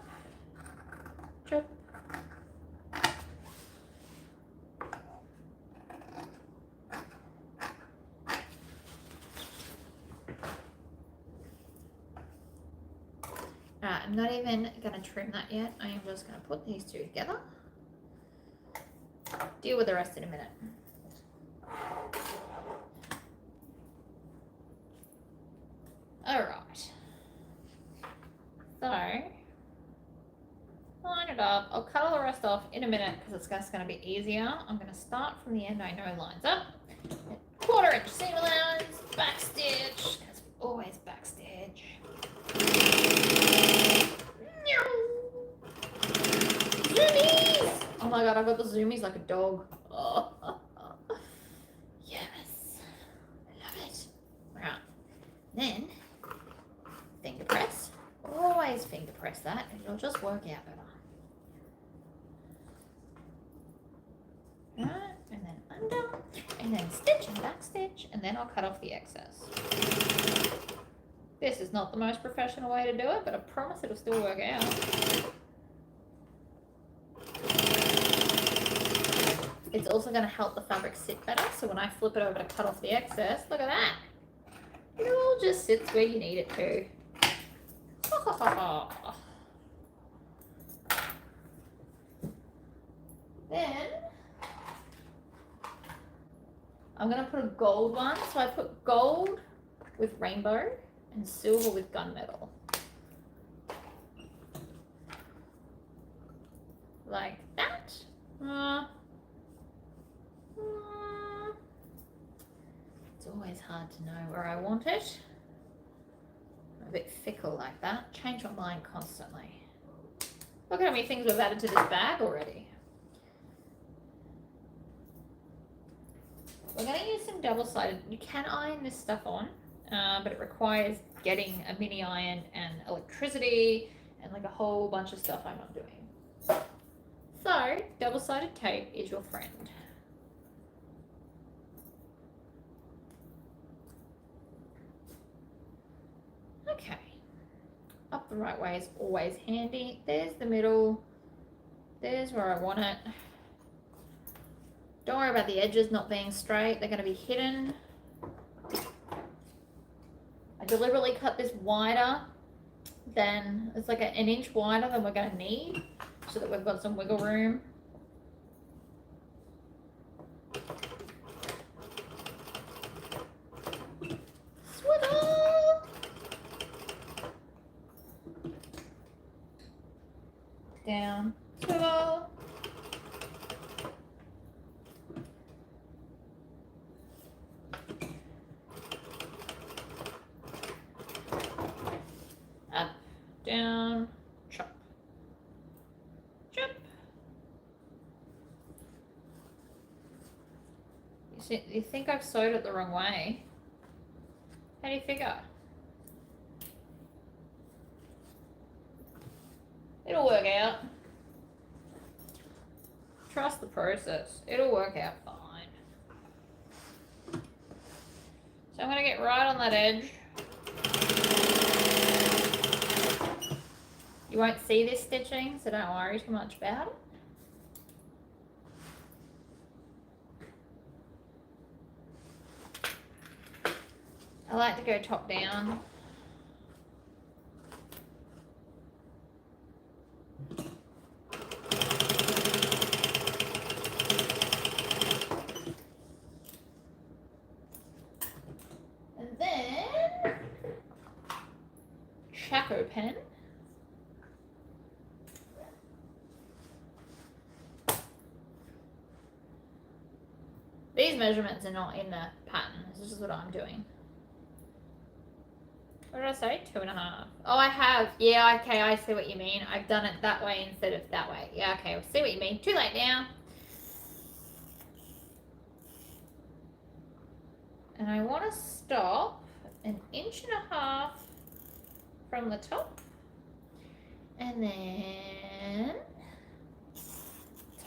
chop. I'm not even gonna trim that yet. I am just gonna put these two together. Deal with the rest in a minute. Alright. So, line it up. I'll cut all the rest off in a minute because it's just going to be easier. I'm going to start from the end I know lines up. 1/4 inch seam allowance, backstitch, because we always backstitch. Zoomies! Oh my god, I've got the zoomies like a dog. Oh. Yes. I love it. Right. Then, finger press. Always finger press that and it'll just work out better. Right, and then under, and then stitch and back stitch, and then I'll cut off the excess. This is not the most professional way to do it, but I promise it'll still work out. It's also going to help the fabric sit better, so when I flip it over to cut off the excess, look at that. It all just sits where you need it to. Then I'm going to put a gold one. So I put gold with rainbow and silver with gunmetal. Like that. It's always hard to know where I want it. I'm a bit fickle like that. Change my mind constantly. Look at how many things we've added to this bag already. We're going to use some double-sided. You can iron this stuff on, but it requires getting a mini iron and electricity and like a whole bunch of stuff I'm not doing. So, double-sided tape is your friend. Okay. Up the right way is always handy. There's the middle. There's where I want it. Don't worry about the edges not being straight. They're going to be hidden. I deliberately cut this wider than, it's like an inch wider than we're going to need so that we've got some wiggle room. Swivel! Down, swivel. Up, down, chop, chop. You think I've sewed it the wrong way? How do you figure? It'll work out. Trust the process. It'll work out fine. So I'm going to get right on that edge. You won't see this stitching, so don't worry too much about it. I like to go top down. And then, Chaco pen. These measurements are not in the pattern. This is what I'm doing. What did I say? 2.5. Oh, I have. Yeah, okay, I see what you mean. I've done it that way instead of that way. Yeah, okay, I see what you mean. Too late now. And I want to stop 1.5 inches from the top. And then,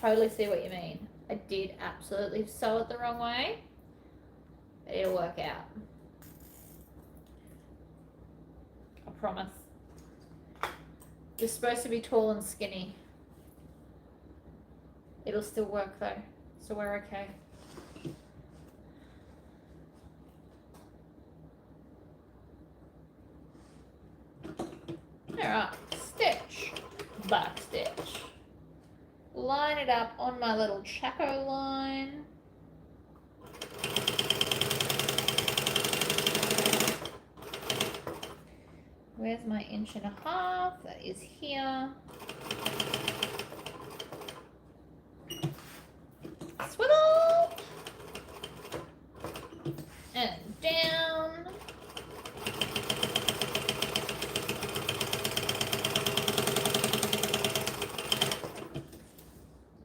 totally see what you mean. I did absolutely sew it the wrong way, but it'll work out. I promise. You're supposed to be tall and skinny. It'll still work though, so we're okay. Alright, back stitch. Line it up on my little Chaco line. Where's my 1.5 inches? That is here. Swivel! And down.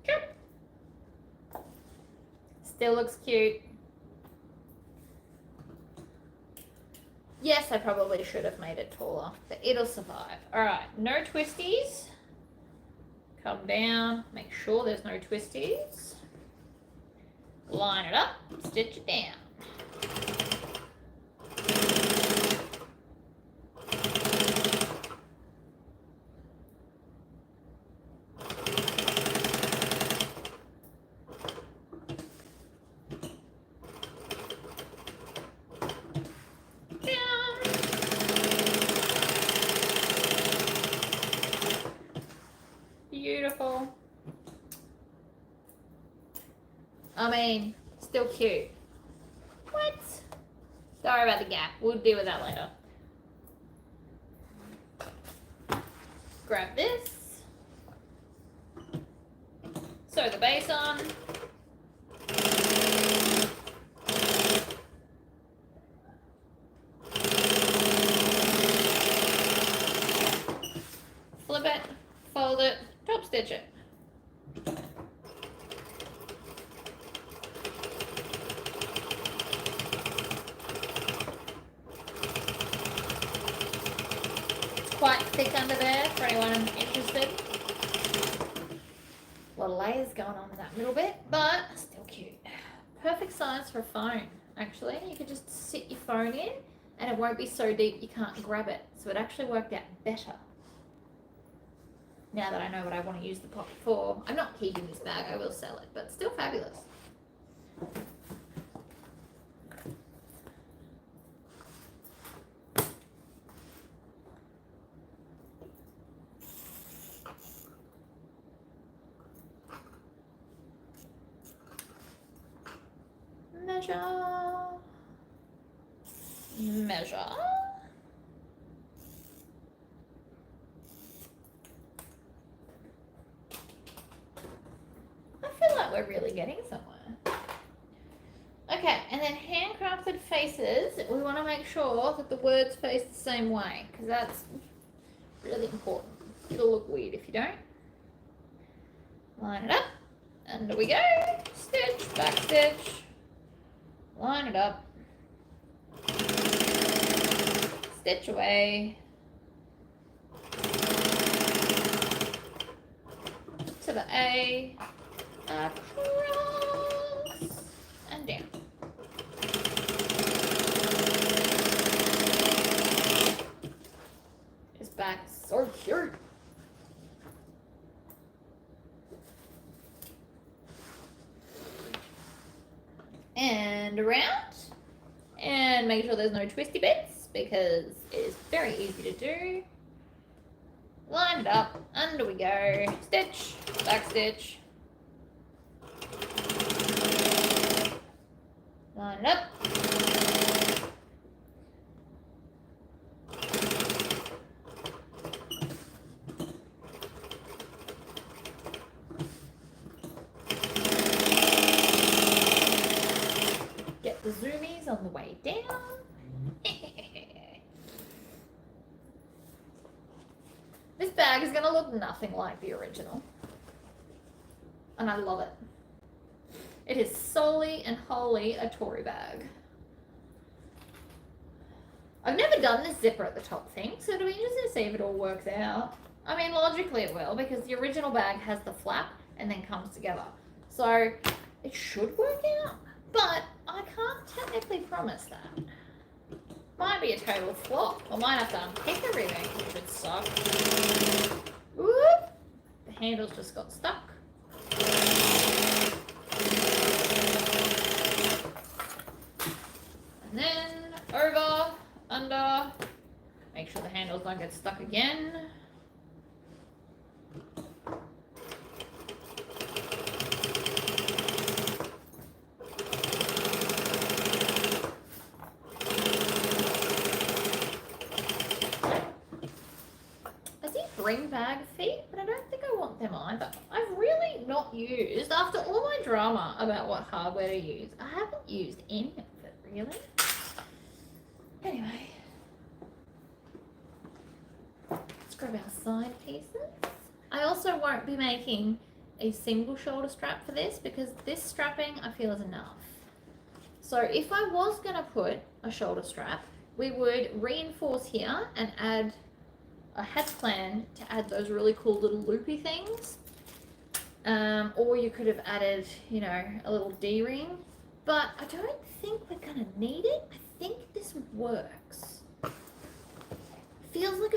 Chirp. Still looks cute. Yes, I probably should have made it taller, but it'll survive. All right, no twisties. Come down, make sure there's no twisties. Line it up, stitch it down. Beautiful. I mean, still cute. What? Sorry about the gap. We'll deal with that later. Grab this. Sew the base on. Flip it, fold it, top stitch it. Quite thick under there for anyone interested. A lot of layers going on in that little bit, but still cute. Perfect size for a phone, actually. You could just sit your phone in and it won't be so deep you can't grab it. So it actually worked out better. Now that I know what I want to use the pocket for. I'm not keeping this bag, I will sell it, but still fabulous. Measure. Measure. I feel like we're really getting somewhere. Okay, and then handcrafted faces, we want to make sure that the words face the same way, because that's really important. It'll look weird if you don't. Line it up, under we go, stitch, back stitch, line it up, stitch away, to the A, across, and down. His back is so cute. And around, and make sure there's no twisty bits because it is very easy to do. Line it up, under we go, stitch, back stitch, line it up, get the zoomies on the way down. This bag is going to look nothing like the original. And I love it. It is solely and wholly a Tory bag. I've never done this zipper at the top thing, so it'll be interesting to see if it all works out. I mean, logically it will, because the original bag has the flap and then comes together. So it should work out, but I can't technically promise that. Might be a total flop. I might have to unpick everything, which would suck. Whoop! The handles just got stuck. And then over, under. Make sure the handles don't get stuck again. ring bag feet, but I don't think I want them either. I've really not used, after all my drama about what hardware to use, I haven't used any of it, really. Anyway. Let's grab our side pieces. I also won't be making a single shoulder strap for this because this strapping I feel is enough. So if I was going to put a shoulder strap, we would reinforce here and add, I had planned to add those really cool little loopy things. Or you could have added, you know, a little D-ring. But I don't think we're going to need it. I think this works. Feels like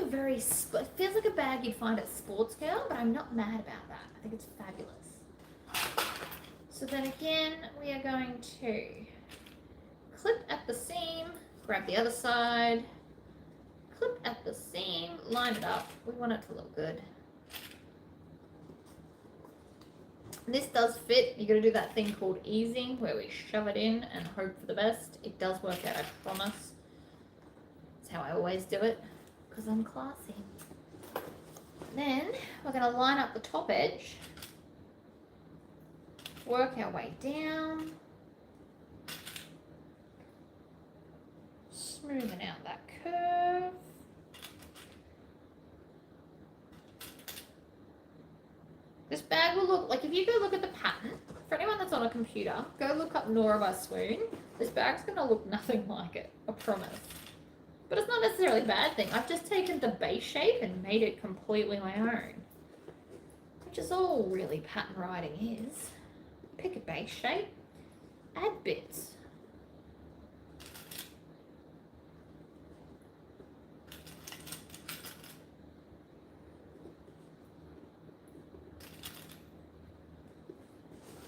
feels like a bag you'd find at Sports Girl, but I'm not mad about that. I think it's fabulous. So then again, we are going to clip at the seam, grab the other side, clip at the seam, line it up. We want it to look good. This does fit. You got to do that thing called easing where we shove it in and hope for the best. It does work out, I promise. That's how I always do it because I'm classy. Then we're going to line up the top edge, work our way down, smoothing out that curve. This bag will look like, if you go look at the pattern, for anyone that's on a computer, go look up Nora by Swoon. This bag's going to look nothing like it, I promise. But it's not necessarily a bad thing. I've just taken the base shape and made it completely my own. Which is all really pattern writing is. Pick a base shape, add bits.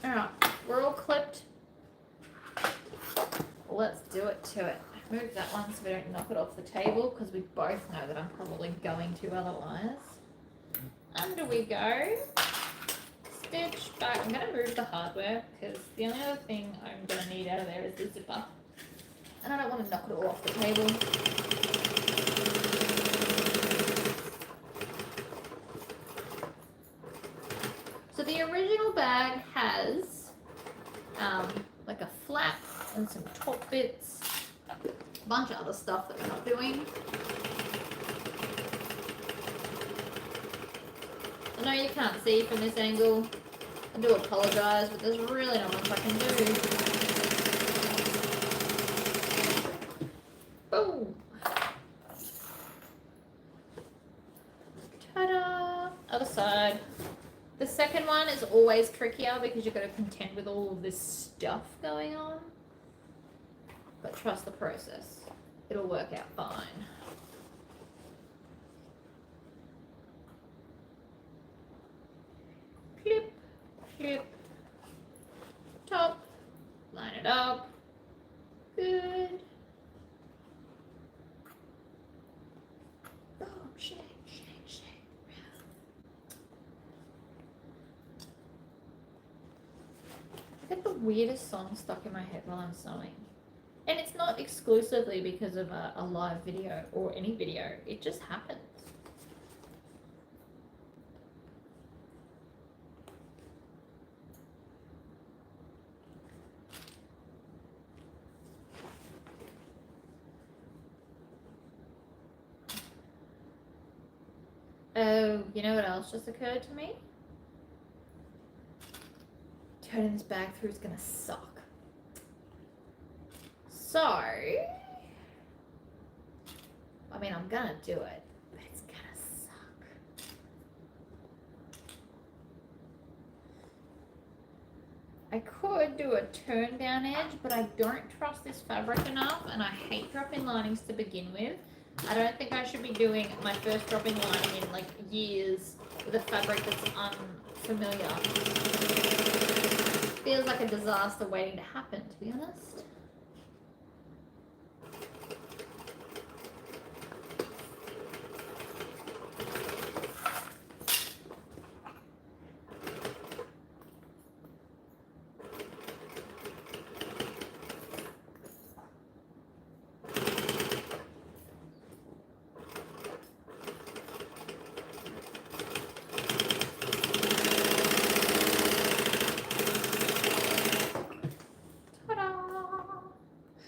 Alright, we're all clipped. Let's do it to it. Move that one so we don't knock it off the table because we both know that I'm probably going to otherwise. Under we go. Stitch back. I'm going to move the hardware because the only other thing I'm going to need out of there is the zipper. And I don't want to knock it all off the table. So the original bag has like a flap and some top bits, a bunch of other stuff that we're not doing. I know you can't see from this angle. I do apologise, but there's really not much I can do. Boom! Ta-da! Other side. The second one is always trickier because you've got to contend with all of this stuff going on. But trust the process. It'll work out fine. Clip, clip, top, line it up. Good. Oh, shake, shake, shake. I get the weirdest song stuck in my head while I'm sewing. And it's not exclusively because of a live video or any video. It just happens. Oh, you know what else just occurred to me? Turning this bag through is gonna suck. So, I mean, I'm gonna do it, but it's gonna suck. I could do a turn down edge, but I don't trust this fabric enough, and I hate dropping linings to begin with. I don't think I should be doing my first dropping lining in like years with a fabric that's unfamiliar. Feels like a disaster waiting to happen, to be honest.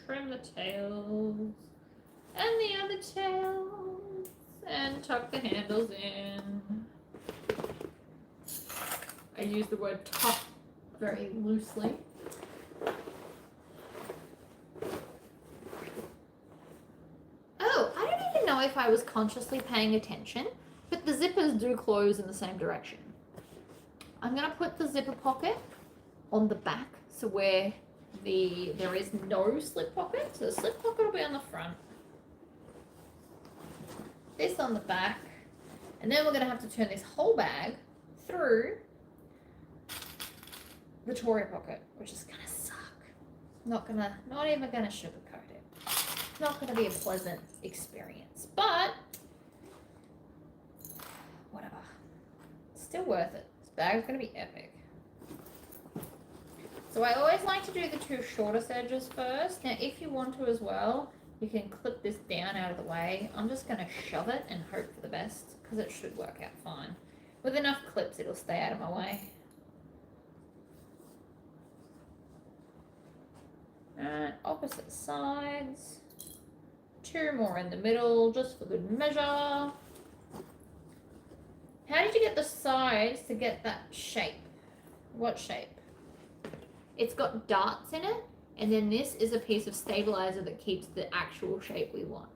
trim the tails and the other tails and tuck the handles in. I use the word tuck very loosely. Oh, I don't even know if I was consciously paying attention, but the zippers do close in the same direction. I'm going to put the zipper pocket on the back, so where there is no slip pocket. So the slip pocket will be on the front. This on the back. And then we're going to have to turn this whole bag through the Tory pocket, which is going to suck. Not even going to sugarcoat it. Not going to be a pleasant experience, but whatever. Still worth it. This bag's going to be epic. So I always like to do the two shortest edges first. Now, if you want to as well, you can clip this down out of the way. I'm just going to shove it and hope for the best, because it should work out fine. With enough clips, it'll stay out of my way. And opposite sides. 2 more in the middle, just for good measure. How did you get the sides to get that shape? What shape? It's got darts in it, and then this is a piece of stabilizer that keeps the actual shape we want.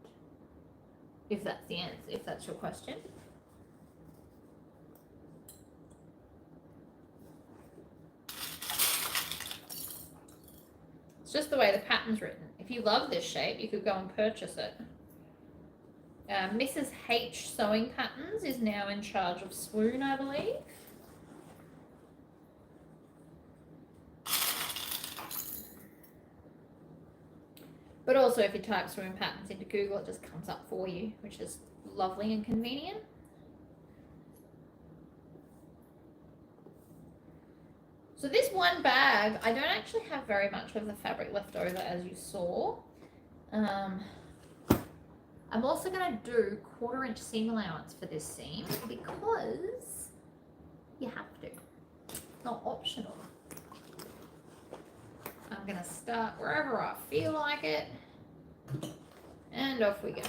If that's the answer, if that's your question. It's just the way the pattern's written. If you love this shape, you could go and purchase it. Mrs. H Sewing Patterns is now in charge of Swoon, I believe. But also, if you type Swoon Patterns into Google, it just comes up for you, which is lovely and convenient. So this one bag, I don't actually have very much of the fabric left over, as you saw. I'm also going to do 1/4 inch seam allowance for this seam, because you have to. It's not optional. I'm going to start wherever I feel like it, and off we go.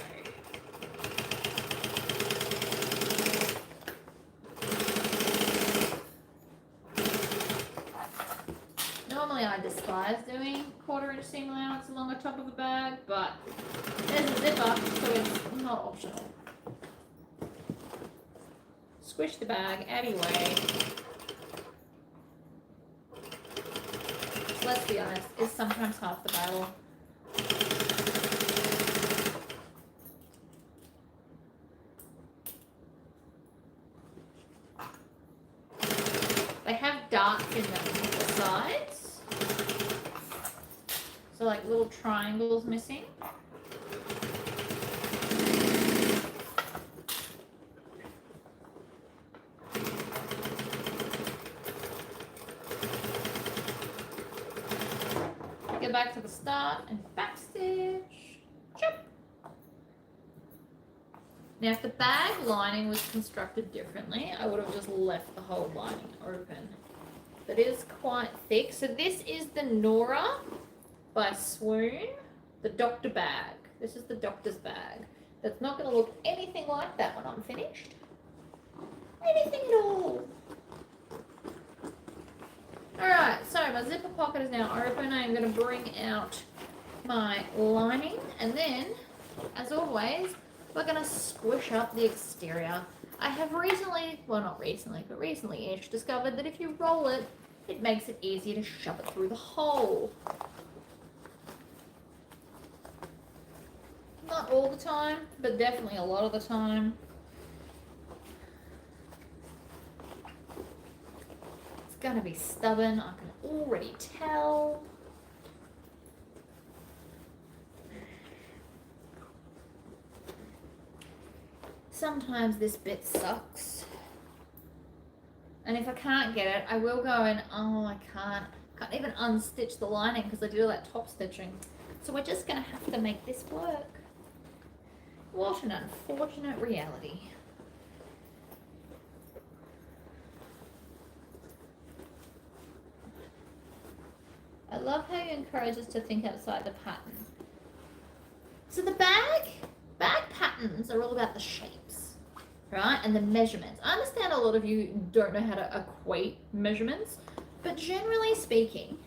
Normally I despise doing 1/4 inch seam allowance along the top of the bag, but there's a zipper, so it's not optional. Squish the bag out of your way. Let's be honest, it's sometimes half the battle. They have darts in them on the sides. So like little triangles missing. Go back to the start and backstitch. Chop. Now if the bag lining was constructed differently, I would have just left the whole lining open. But it is quite thick. So this is the Nora by Swoon, the doctor bag. This is the doctor's bag. That's not going to look anything like that when I'm finished. Anything at all. Alright, so my zipper pocket is now open. I'm going to bring out my lining, and then, as always, we're going to squish up the exterior. I have recently, well not recently, but recently-ish, discovered that if you roll it, it makes it easier to shove it through the hole. Not all the time, but definitely a lot of the time. It's going to be stubborn, I can already tell. Sometimes this bit sucks. And if I can't get it, I will go and, oh, I can't even unstitch the lining because I do all that top stitching. So we're just going to have to make this work. What an unfortunate reality. I love how you encourage us to think outside the pattern. So the bag patterns are all about the shapes, right? And the measurements. I understand a lot of you don't know how to equate measurements, but generally speaking,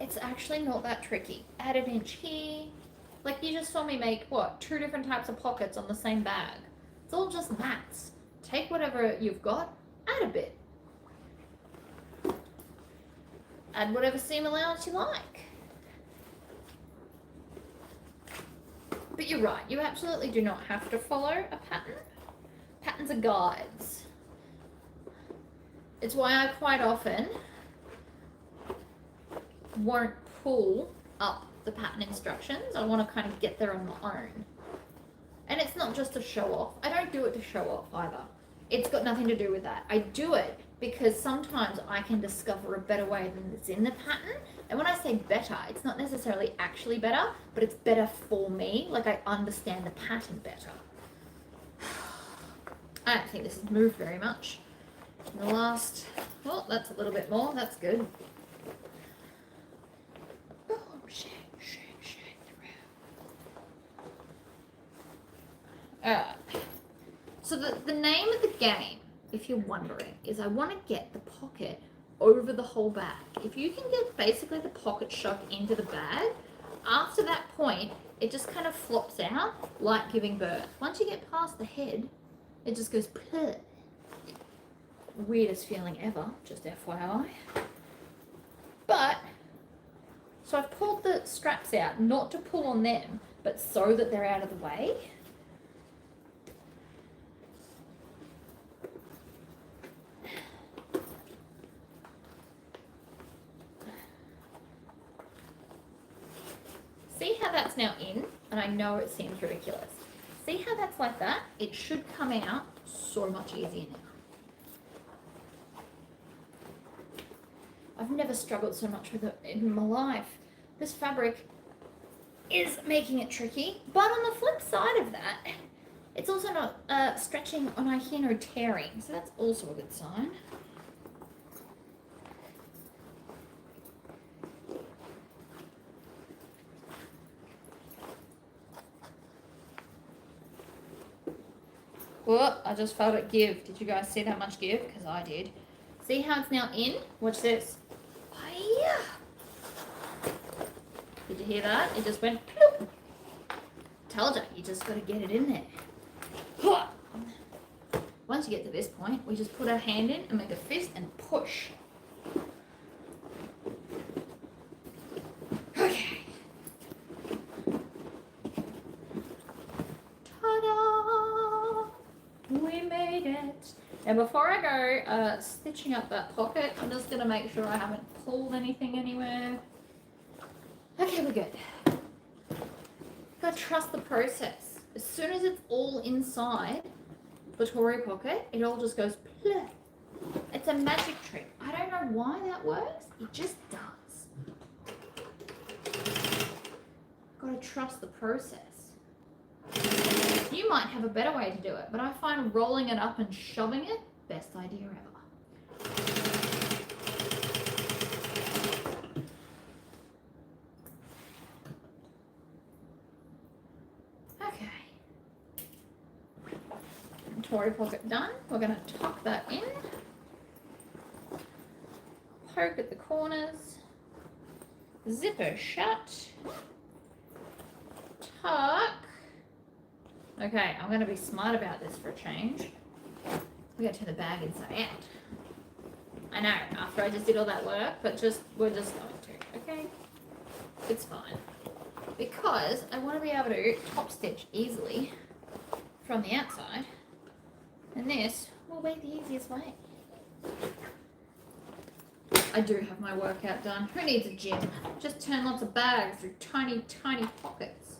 it's actually not that tricky. Add an inch here. Like you just saw me make, what, 2 different types of pockets on the same bag. It's all just maths. Take whatever you've got, add a bit. Add whatever seam allowance you like. But you're right, you absolutely do not have to follow a pattern. Patterns are guides. It's why I quite often won't pull up the pattern instructions. I want to kind of get there on my own. And it's not just to show off. I don't do it to show off either. It's got nothing to do with that. I do it because sometimes I can discover a better way than it's in the pattern. And when I say better, it's not necessarily actually better, but it's better for me. Like I understand the pattern better. I don't think this has moved very much. In the last, well, that's a little bit more. That's good. Boom, shake, shake, shake the room. Alright. So the name of the game, if you're wondering, is I want to get the pocket over the whole bag. If you can get basically the pocket shoved into the bag, after that point, it just kind of flops out like giving birth. Once you get past the head, it just goes pleh. Weirdest feeling ever, just FYI. But, so I've pulled the straps out, not to pull on them, but so that they're out of the way. See how that's now in? And I know it seems ridiculous. See how that's like that? It should come out so much easier now. I've never struggled so much with it in my life. This fabric is making it tricky, but on the flip side of that, it's also not stretching, and I hear no tearing, so that's also a good sign. Whoa, I just felt it give. Did you guys see that much give? Because I did. See how it's now in? Watch this. Hi-ya. Did you hear that? It just went ploop. Told you, you just got to get it in there. Once you get to this point, we just put our hand in and make a fist and push. Okay. Ta-da! We made it. Now before I go stitching up that pocket, I'm just going to make sure I haven't pulled anything anywhere. Okay, we're good. Gotta trust the process. As soon as it's all inside the Tory pocket, it all just goes pleh. It's a magic trick. I don't know why that works. It just does. Gotta trust the process. You might have a better way to do it, but I find rolling it up and shoving it, best idea ever. Tory pocket done. We're going to tuck that in. Poke at the corners. Zipper shut. Tuck. Okay, I'm going to be smart about this for a change. We got to turn the bag inside out. I know, after I just did all that work, but we're just going to, okay? It's fine. Because I want to be able to top stitch easily from the outside. And this will be the easiest way. I do have my workout done. Who needs a gym? Just turn lots of bags through tiny, tiny pockets.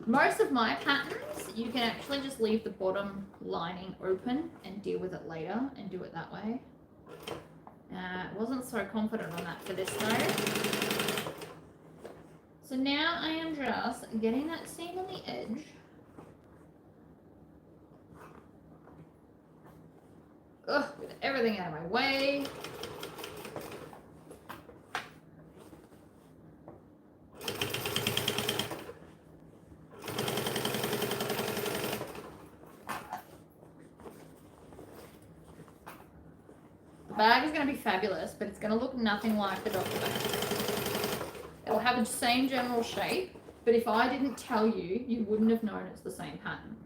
Most of my patterns, you can actually just leave the bottom lining open and deal with it later and do it that way. Wasn't so confident on that for this though. So now I am just getting that seam on the edge. Ugh, with everything out of my way. bag is going to be fabulous, but it's going to look nothing like the doctor bag. It'll have the same general shape, but if I didn't tell you, you wouldn't have known it's the same pattern.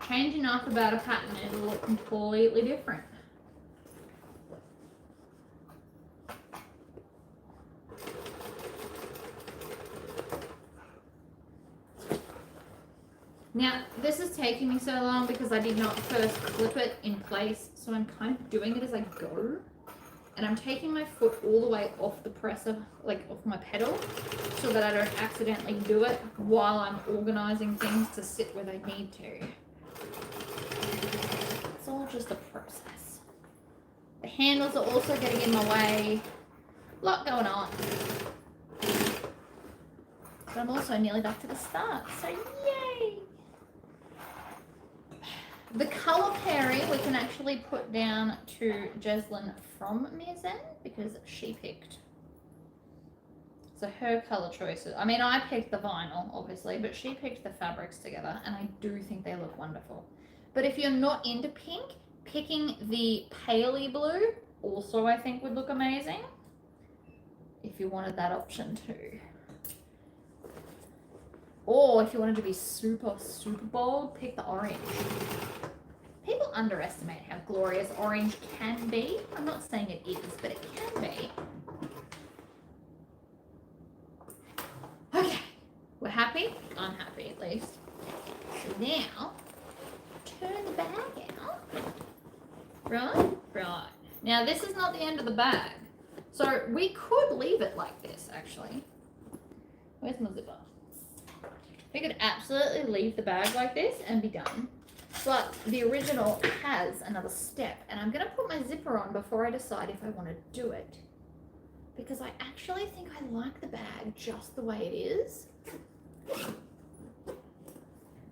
Change enough about a pattern and it'll look completely different. Now, this is taking me so long because I did not first clip it in place, so I'm kind of doing it as I go. And I'm taking my foot all the way off the presser, like off my pedal, so that I don't accidentally do it while I'm organizing things to sit where they need to. It's all just a process. The handles are also getting in my way. A lot going on. But I'm also nearly back to the start, so yay! The colour pairing we can actually put down to Jeslyn from Mirzen because she picked. So her colour choices. I mean, I picked the vinyl, obviously, but she picked the fabrics together, and I do think they look wonderful. But if you're not into pink, picking the paley blue also I think would look amazing. If you wanted that option too. Or if you wanted to be super, super bold, pick the orange. People underestimate how glorious orange can be. I'm not saying it is, but it can be. Okay, we're happy? I'm happy at least. So now, turn the bag out. Right? Right. Now this is not the end of the bag. So we could leave it like this, actually. Where's my zipper? We could absolutely leave the bag like this and be done. But the original has another step, and I'm going to put my zipper on before I decide if I want to do it. Because I actually think I like the bag just the way it is.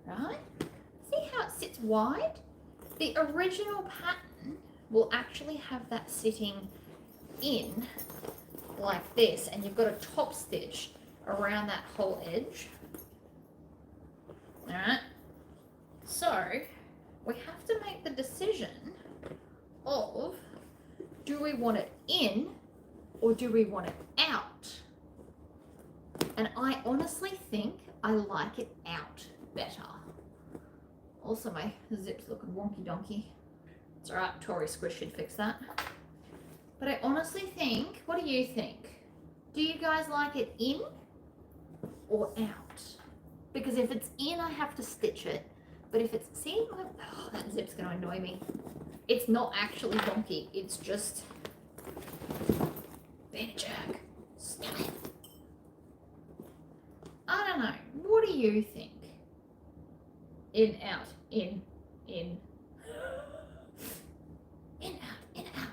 Right? See how it sits wide? The original pattern will actually have that sitting in like this, and you've got a top stitch around that whole edge. Alright, so we have to make the decision of, do we want it in or do we want it out? And I honestly think I like it out better. Also, my zip's looking wonky donkey. It's alright, Tori Squish should fix that. But I honestly think, what do you think? Do you guys like it in or out? Because if it's in, I have to stitch it. But if it's, see, oh, that zip's going to annoy me. It's not actually wonky. It's just, being a jerk. Stop it. I don't know. What do you think? In, out, in. In, out, out.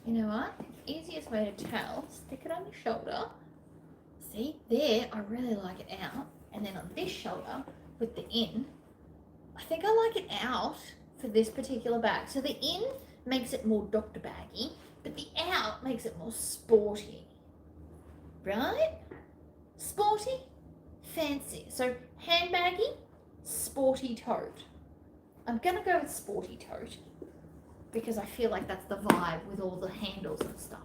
You know what? Easiest way to tell, stick it on your shoulder. See, there, I really like it out. And then on this shoulder, with the in, I think I like it out for this particular bag. So the in makes it more doctor baggy, but the out makes it more sporty. Right? Sporty, fancy. So handbaggy, sporty tote. I'm gonna go with sporty tote, because I feel like that's the vibe with all the handles and stuff.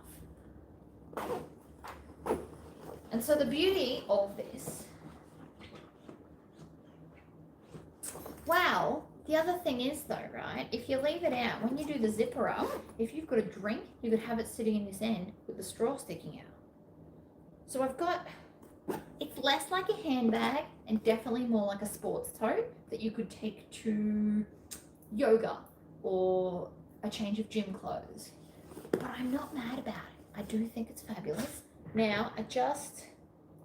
And so the beauty of this, wow, the other thing is though, right, if you leave it out, when you do the zipper up, if you've got a drink, you could have it sitting in this end with the straw sticking out. So I've got, it's less like a handbag and definitely more like a sports tote that you could take to yoga or a change of gym clothes. But I'm not mad about it. I do think it's fabulous. Now I just,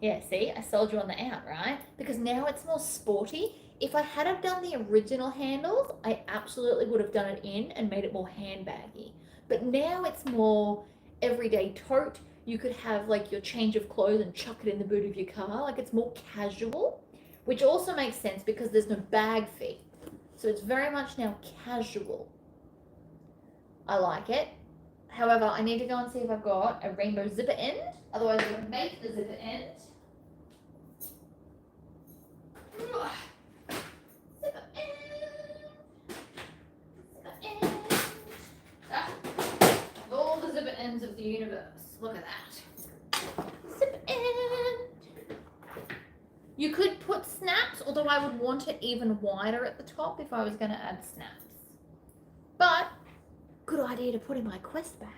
yeah, see, I sold you on the out, right? Because now it's more sporty. If I had have done the original handles, I absolutely would have done it in and made it more handbaggy. But now it's more everyday tote. You could have like your change of clothes and chuck it in the boot of your car. Like it's more casual, which also makes sense because there's no bag fee. So it's very much now casual. I like it. However, I need to go and see if I've got a rainbow zipper end. Otherwise, I'm going to make the zipper end. Zipper end. Zipper end. Ah, all the zipper ends of the universe. Look at that. Zipper end. You could put snaps, although I would want it even wider at the top if I was going to add snaps. But, good idea to put in my quest bag.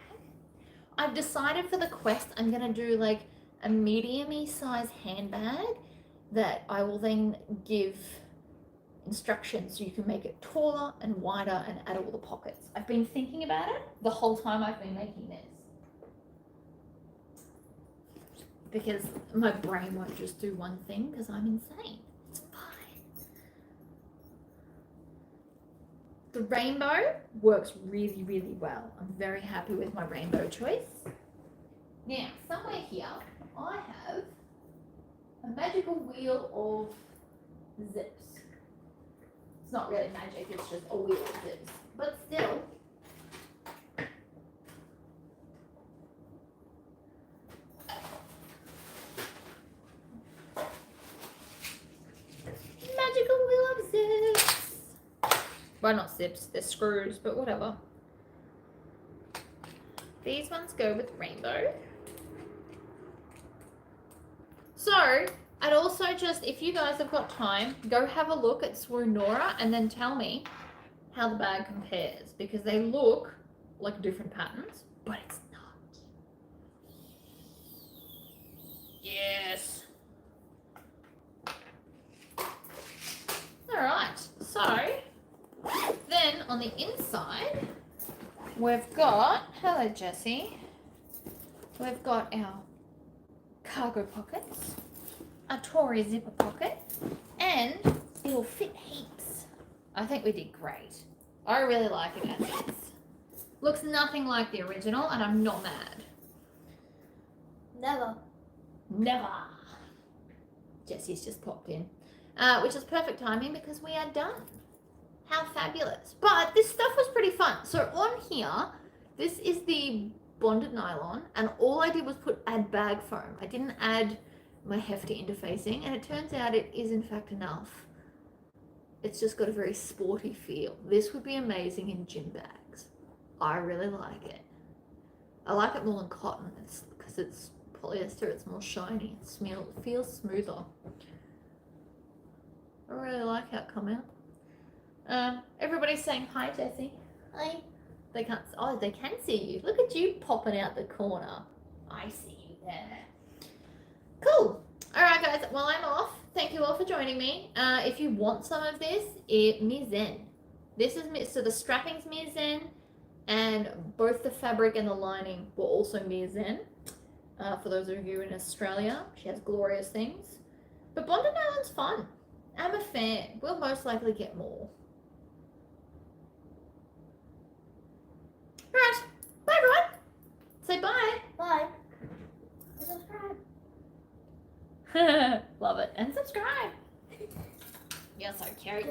I've decided for the quest I'm going to do like a medium-y size handbag that I will then give instructions so you can make it taller and wider and add all the pockets. I've been thinking about it the whole time I've been making this. Because my brain won't just do one thing because I'm insane. It's fine. The rainbow works really, really well. I'm very happy with my rainbow choice. Now, somewhere here, I have a magical wheel of zips. It's not really magic, it's just a wheel of zips. But still, magical wheel of zips. Well, not zips, they're screws, but whatever. These ones go with rainbow. So, I'd also just, if you guys have got time, go have a look at Swoon Nora and then tell me how the bag compares, because they look like different patterns, but it's not. Yes. Alright, so then on the inside, we've got, hello Jessie, we've got our cargo pockets, a Tory zipper pocket, and it'll fit heaps. I think we did great. I really like it as is. Looks nothing like the original, and I'm not mad. Never. Never. Jessie's just popped in, which is perfect timing because we are done. How fabulous. But this stuff was pretty fun. So on here, this is the bonded nylon, and all I did was add bag foam. I didn't add my hefty interfacing, and it turns out it is in fact enough. It's just got a very sporty feel. This would be amazing in gym bags. I really like it. I like it more than cotton because it's polyester, it's more shiny, it feels smoother. I really like how it come out. Everybody's saying hi, Jessie. Hi. They can't. Oh, they can see you. Look at you popping out the corner. I see you there. Cool. All right, guys. Well, I'm off. Thank you all for joining me. If you want some of this, Mizen. This is so the strapping's Mizen, and both the fabric and the lining were also Mizen. For those of you in Australia, she has glorious things. But bonded nylon's fun. I'm a fan. We'll most likely get more. Right. Bye, everyone. Say bye. Bye. Subscribe. Love it. And subscribe. You're so cute.